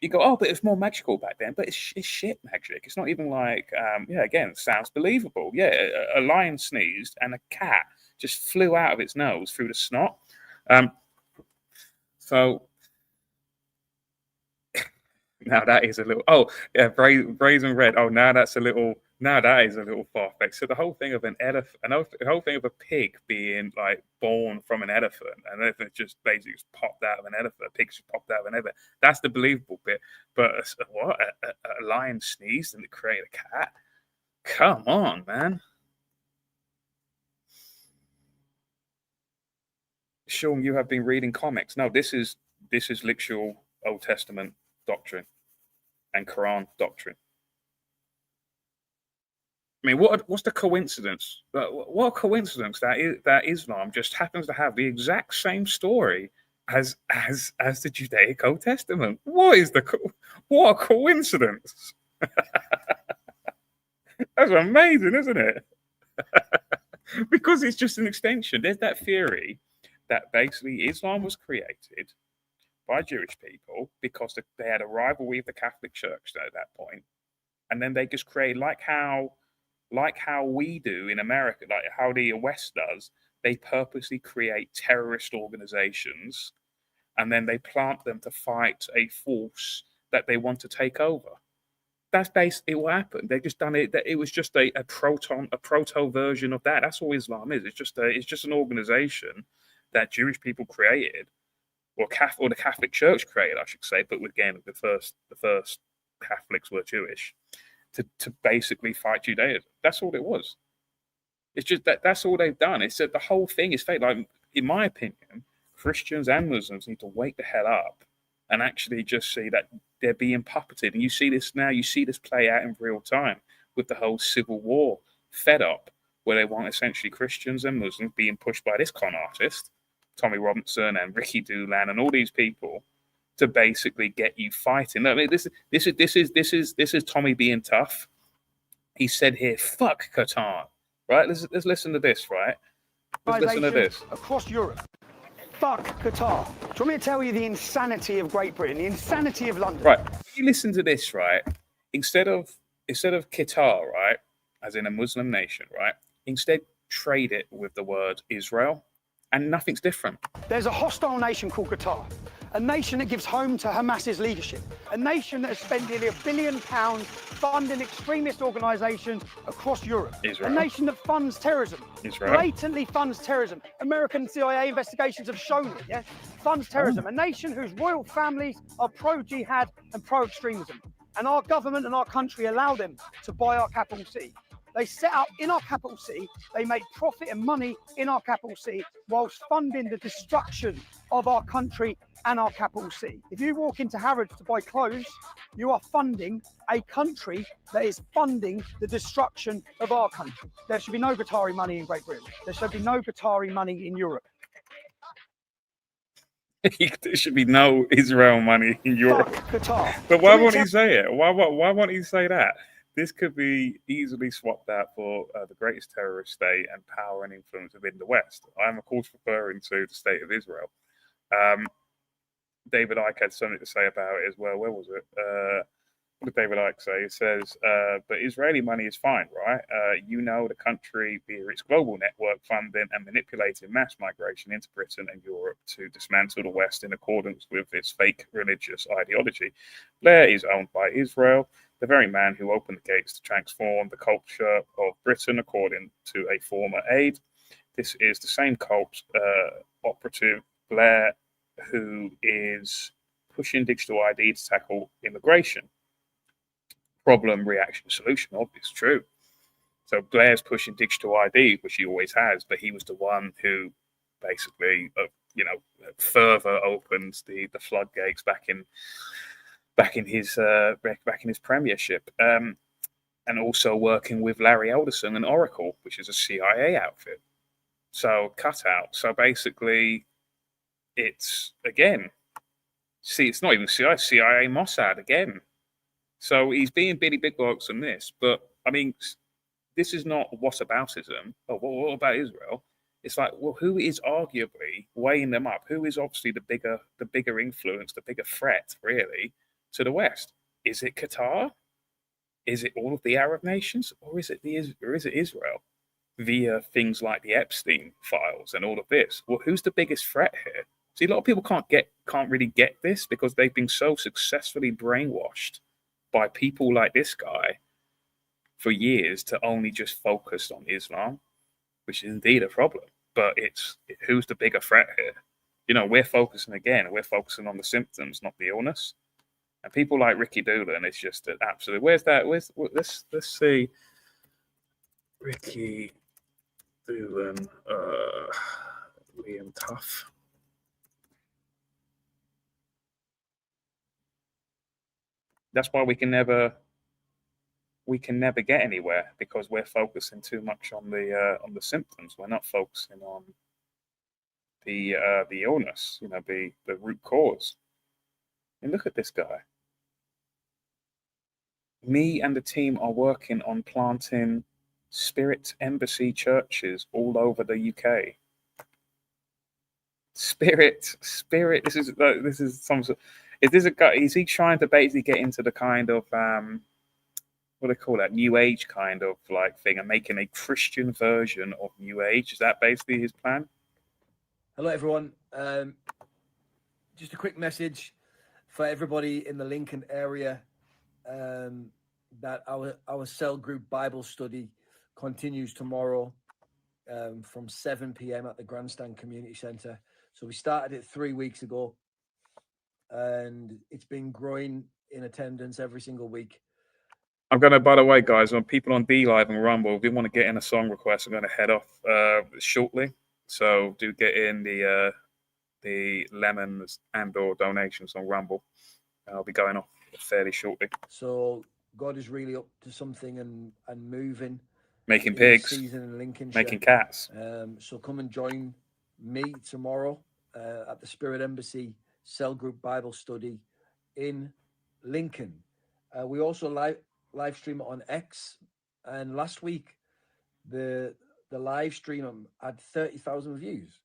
you go, oh, but it's more magical back then. But it's shit magic. It's not even like, again, it sounds believable. Yeah, a lion sneezed and a cat just flew out of its nose through the snot. So now that is a little. Oh yeah, brazen red. Oh, now that's a little. Now that is a little far fetched. So the whole thing of an elephant, the whole thing of a pig being like born from an elephant, and elephant just basically just popped out of an elephant. A pig just popped out of an elephant. That's the believable bit. But what? A lion sneezed and it created a cat? Come on, man. Sean, you have been reading comics. No, this is literal Old Testament doctrine and Quran doctrine. I mean, what's the coincidence? What a coincidence that Islam just happens to have the exact same story as the Judaic Old Testament. What a coincidence! That's amazing, isn't it? Because it's just an extension. There's that theory that basically Islam was created by Jewish people because they had a rivalry with the Catholic Church at that point, and then they just create like how we do in America, like how the West does. They purposely create terrorist organizations, and then they plant them to fight a force that they want to take over. That's basically what happened. They just done it. It was just a proto version of that. That's all Islam is. It's just an organization that Jewish people created, or the Catholic Church created, I should say. But again, the first Catholics were Jewish to basically fight Judaism. That's all it was. It's just that's all they've done. It's that the whole thing is fake. Like, in my opinion, Christians and Muslims need to wake the hell up and actually just see that they're being puppeted. And you see this now. You see this play out in real time with the whole civil war fed up, where they want essentially Christians and Muslims being pushed by this con artist, Tommy Robinson and Ricky Doolan and all these people, to basically get you fighting. I mean, this is Tommy being tough. He said here, "Fuck Qatar." Right? Let's listen to this. Right? Let's listen to this. Across Europe. Fuck Qatar. Do you want me to tell you the insanity of Great Britain, the insanity of London? Right. You listen to this, right? Instead of Qatar, right, as in a Muslim nation, right? Instead, trade it with the word Israel, and nothing's different. There's a hostile nation called Qatar, a nation that gives home to Hamas's leadership, a nation that has spent nearly £1 billion funding extremist organisations across Europe, Israel. A nation that funds terrorism, Israel. Blatantly funds terrorism. American CIA investigations have shown it, yeah? Funds terrorism, A nation whose royal families are pro-jihad and pro-extremism. And our government and our country allow them to buy our capital city. They set up in our capital city, they make profit and money in our capital city whilst funding the destruction of our country and our capital city. If you walk into Harrods to buy clothes, you are funding a country that is funding the destruction of our country. There should be no Qatari money in Great Britain. There should be no Qatari money in Europe. There should be no Israel money in Europe. Fuck Qatar. But why won't he say it? Why won't he say that? This could be easily swapped out for the greatest terrorist state and power and influence within the West. I'm, of course, referring to the state of Israel. David Icke had something to say about it as well. Where was it? What did David Icke say? It says, but Israeli money is fine, right? The country via its global network funding and manipulating mass migration into Britain and Europe to dismantle the West in accordance with its fake religious ideology. Blair is owned by Israel, the very man who opened the gates to transform the culture of Britain, according to a former aide. This is the same cult operative, Blair, who is pushing digital ID to tackle immigration. Problem, reaction, solution. Obvious, true. So Blair's pushing digital ID, which he always has, but he was the one who basically, further opened the floodgates back in his premiership, and also working with Larry Elderson and Oracle, which is a CIA outfit. So cut out. So basically, it's it's not even CIA Mossad again. So he's being Billy Big Bucks on this, but I mean, this is not whataboutism. Oh, what about Israel? It's like, well, who is arguably weighing them up? Who is obviously the bigger influence, the bigger threat, really, to the West? Is it Qatar? Is it all of the Arab nations, or is it Israel via things like the Epstein files and all of this? Well, who's the biggest threat here? See, a lot of people can't really get this because they've been so successfully brainwashed by people like this guy for years to only just focus on Islam, which is indeed a problem. But it's who's the bigger threat here? You know, we're focusing on the symptoms, not the illness. And people like Ricky Doolan, it's just an absolute. Let's see, Ricky Doolan, Liam Tough. That's why we can never get anywhere, because we're focusing too much on the symptoms. We're not focusing on the illness. You know, the root cause. And look at this guy. Me and the team are working on planting Spirit Embassy churches all over the UK. Spirit. This is some. Is this a guy? Is he trying to basically get into the kind of what do they call that, New Age kind of like thing, and making a Christian version of New Age? Is that basically his plan? Hello, everyone. Just a quick message for everybody in the Lincoln area, that our cell group Bible study continues tomorrow from 7 p.m. at the Grandstand Community Centre. So we started it 3 weeks ago, and it's been growing in attendance every single week. I'm going to, by the way, guys, when people on D Live and Rumble, if you want to get in a song request, I'm going to head off shortly. So do get in the lemons and/or donations on Rumble. I'll be going off fairly shortly. So God is really up to something and moving. Making pigs, season in Lincolnshire. making cats. So come and join me tomorrow at the Spirit Embassy Cell Group Bible Study in Lincoln. We also live stream it on X, and last week the live stream had 30,000 views.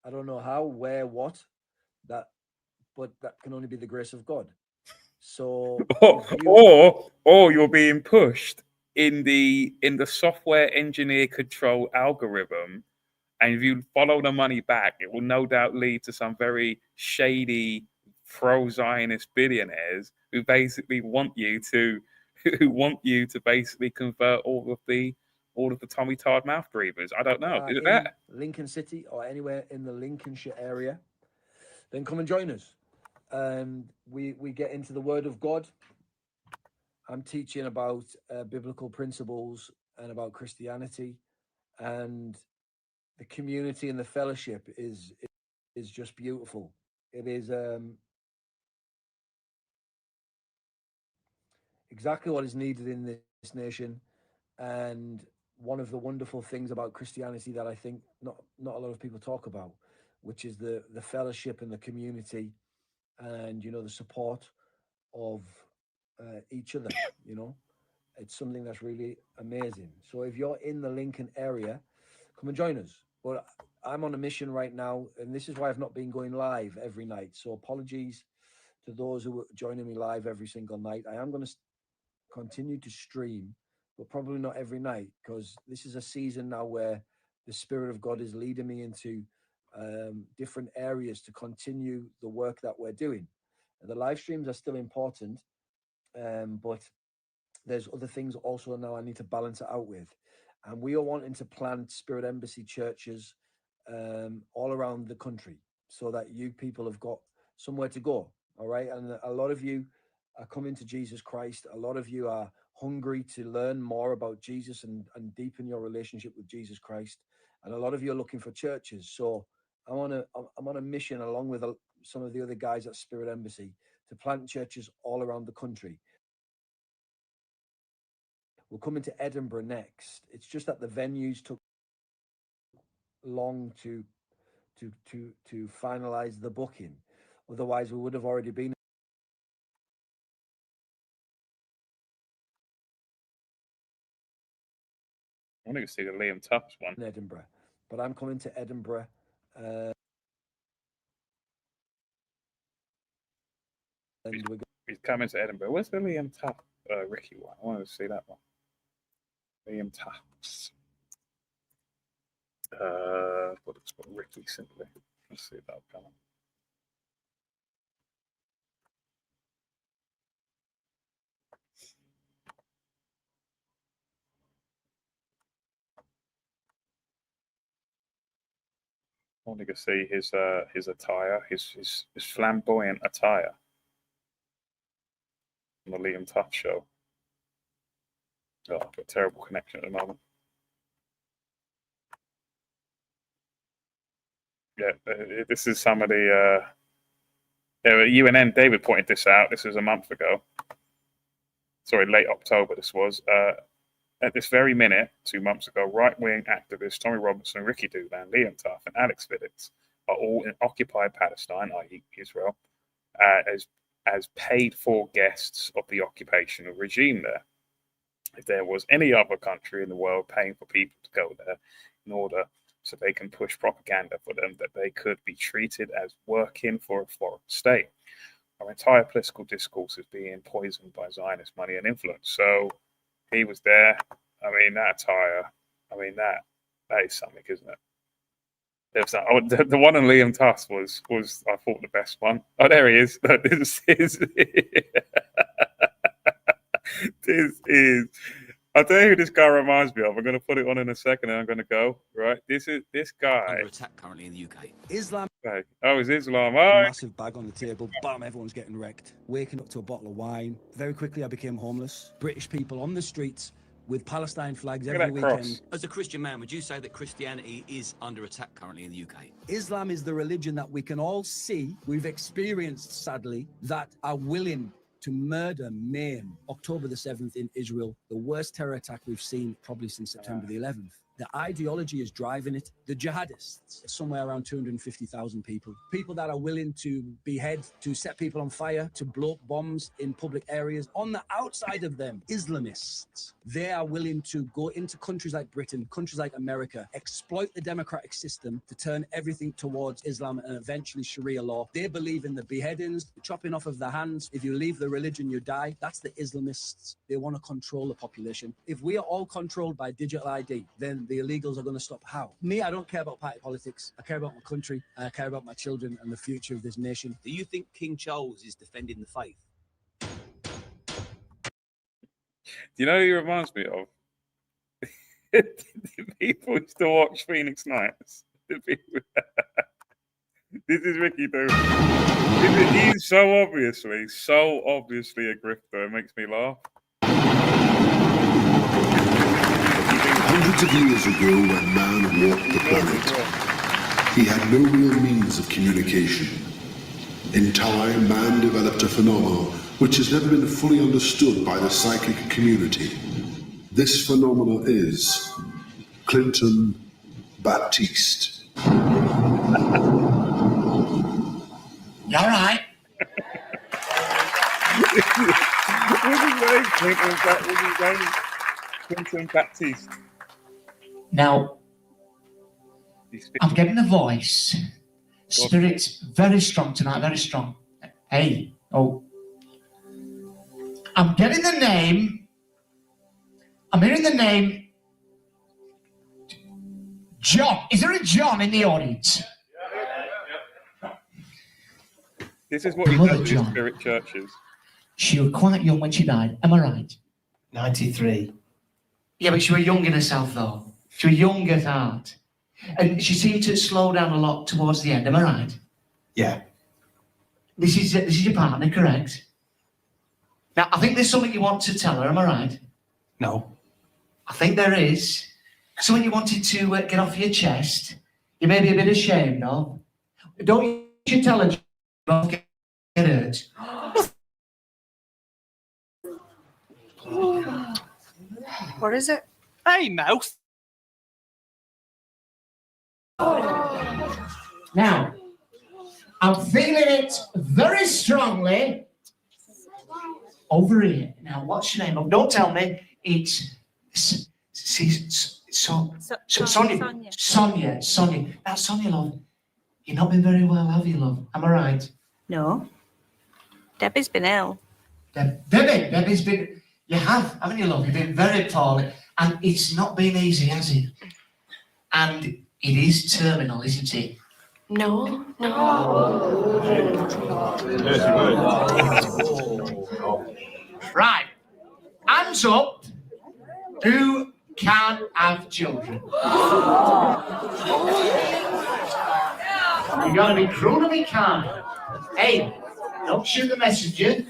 I don't know how, where, what, but that can only be the grace of God. So or you're being pushed in the software engineer control algorithm, and if you follow the money back, it will no doubt lead to some very shady pro-Zionist billionaires who basically want you to basically convert all of the Tommy Tard mouth breathers. I don't know. Is it that? Lincoln City or anywhere in the Lincolnshire area, then come and join us. We get into the Word of God. I'm teaching about biblical principles and about Christianity, and the community and the fellowship is just beautiful. It is exactly what is needed in this nation, and one of the wonderful things about Christianity that I think not a lot of people talk about, which is the fellowship and the community, and the support of each other. It's something that's really amazing. So if you're in the Lincoln area, come and join us. But I'm on a mission right now, and this is why I've not been going live every night. So apologies to those who are joining me live every single night. I am going to continue to stream, but probably not every night, because this is a season now where the Spirit of God is leading me into different areas to continue the work that we're doing. The live streams are still important, but there's other things also now I need to balance it out with. And we are wanting to plant Spirit Embassy churches all around the country, so that you people have got somewhere to go. All right. And a lot of you are coming to Jesus Christ. A lot of you are hungry to learn more about Jesus and deepen your relationship with Jesus Christ. And a lot of you are looking for churches. So I'm on a mission, along with some of the other guys at Spirit Embassy, to plant churches all around the country. We're coming to Edinburgh next. It's just that the venues took long to finalize the booking. Otherwise, we would have already been. I want to see the Liam Tufts one. In Edinburgh, but I'm coming to Edinburgh. He's coming to Edinburgh. Where's the Liam Tufts Ricky one? I wanted to see that one. Liam Tufts. We'll just put Ricky simply. Let's see if that'll come on. want to see his attire, his flamboyant attire on the Liam Tuff show. Oh, I've got a terrible connection at the moment. Yeah, this is some of the UNN. David pointed this out. This was a month ago. Sorry, late October. This was at this very minute, 2 months ago. Right-wing activists Tommy Robinson, Ricky Doolan, Liam Tuff, and Alex Fiddix are all in occupied Palestine, i.e., Israel, as paid-for guests of the occupational regime there. If there was any other country in the world paying for people to go there in order so they can push propaganda for them, that they could be treated as working for a foreign state. Our entire political discourse is being poisoned by Zionist money and influence. So he was there. I mean, that attire, I mean, that is something, isn't it? There's that, the one on Liam Tuss was I thought the best one. Oh, there he is. This is. I'll tell you who this guy reminds me of. I'm going to put it on in a second and I'm going to go. Right. This guy. Under attack currently in the UK. Islam. Okay. Oh, it's Islam. Oh. Massive bag on the table. Bam, everyone's getting wrecked. Waking up to a bottle of wine. Very quickly, I became homeless. British people on the streets with Palestine flags every weekend. As a Christian man, would you say that Christianity is under attack currently in the UK? Islam is the religion that we can all see, we've experienced, sadly, that are willing to murder, maim. October the 7th in Israel, the worst terror attack we've seen probably since September the 11th. The ideology is driving it. The jihadists, somewhere around 250,000 people. People that are willing to behead, to set people on fire, to blow up bombs in public areas. On the outside of them, Islamists. They are willing to go into countries like Britain, countries like America, exploit the democratic system to turn everything towards Islam and eventually Sharia law. They believe in the beheadings, the chopping off of the hands. If you leave the religion, you die. That's the Islamists. They want to control the population. If we are all controlled by digital ID, then the illegals are going to stop. How? Me, I don't care about party politics. I care about my country, and I care about my children and the future of this nation. Do you think King Charles is defending the faith? Do you know who he reminds me of? The people used to watch Phoenix Nights. This is Ricky Doolan. He's so obviously a grifter. It makes me laugh. Hundreds of years ago, when man walked the planet, he had no real means of communication. In time, man developed a phenomenon which has never been fully understood by the psychic community. This phenomenon is Clinton Baptiste. You all right? What's his name? Clinton Baptiste. Now, I'm getting a voice. Spirit's very strong tonight, very strong. Hey, oh. I'm getting the name. I'm hearing the name. John. Is there a John in the audience? This is what he does in spirit churches. She was quite young when she died. Am I right? 93. Yeah, but she was young in herself, though. She was young at heart. And she seemed to slow down a lot towards the end. Am I right? Yeah. This is your partner, correct? Now, I think there's something you want to tell her. Am I right? No. I think there is. Something you wanted to get off your chest. You may be a bit ashamed of. Don't you tell her, don't get hurt. What is it? Hey, mouse. Now, I'm feeling it very strongly over here. Now, what's your name? Oh, don't tell me. It's Sonia. Sonia. Now, Sonia, love, you've not been very well, have you, love? Am I right? No. Debbie's been ill. Debbie's been... You have, haven't you, love? You've been very poorly. And it's not been easy, has it? And it is terminal, isn't it? No. Right. Hands up. Who can have children? You gotta be cruel to me, can't you? Hey, don't shoot the messenger.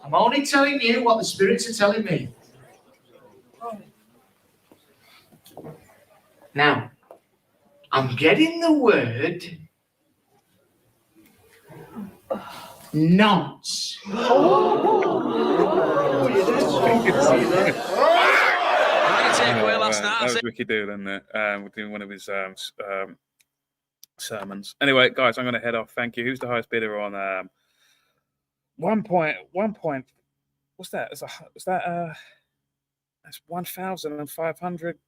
I'm only telling you what the spirits are telling me. Now, I'm getting the word nonce. That was Ricky Doolan doing one of his sermons. Anyway, guys, I'm going to head off. Thank you. Who's the highest bidder on 1 point? What's that? That's 1,500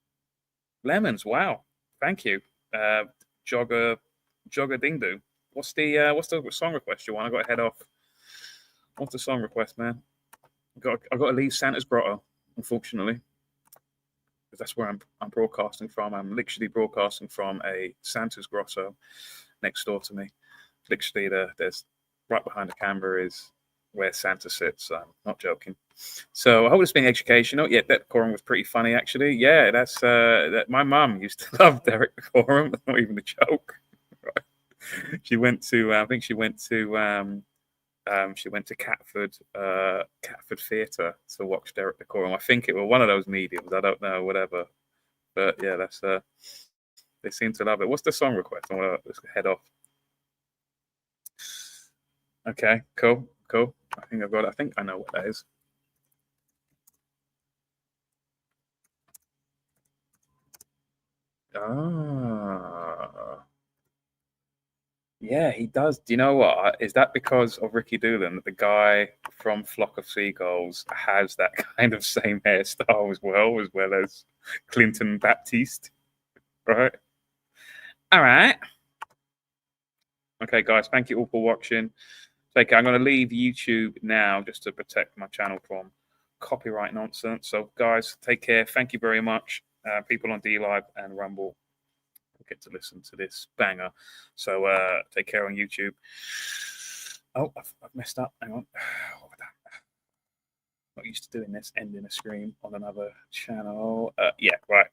lemons. Wow. Thank you. Jogger Ding Doo. What's the song request you want? I got to head off. What's the song request, man? I've got to leave Santa's Grotto, unfortunately, because that's where I'm broadcasting from. I'm literally broadcasting from a Santa's Grotto next door to me. Literally, there's right behind the camera is where Santa sits. I'm not joking. So I hope it's been educational. Yeah, Derek Coram was pretty funny, actually. Yeah, that's that. My mum used to love Derek Coram. That's not even a joke. Right. She went to, I think she went to Catford Theatre to watch Derek Decorum. I think it was one of those mediums. I don't know, whatever. But yeah, that's they seem to love it. What's the song request? Let's head off. Okay, cool. I think I've got it. I think I know what that is. Yeah, he does. Do you know what? Is that because of Ricky Doolan that the guy from Flock of Seagulls has that kind of same hairstyle as well as Clinton Baptiste? Right? All right. Okay, guys, thank you all for watching. Take care. I'm going to leave YouTube now just to protect my channel from copyright nonsense. So, guys, take care. Thank you very much. People on DLive and Rumble will get to listen to this banger. So, take care on YouTube. Oh, I've messed up. Hang on. What was that? Not used to doing this, ending a stream on another channel. Yeah, right.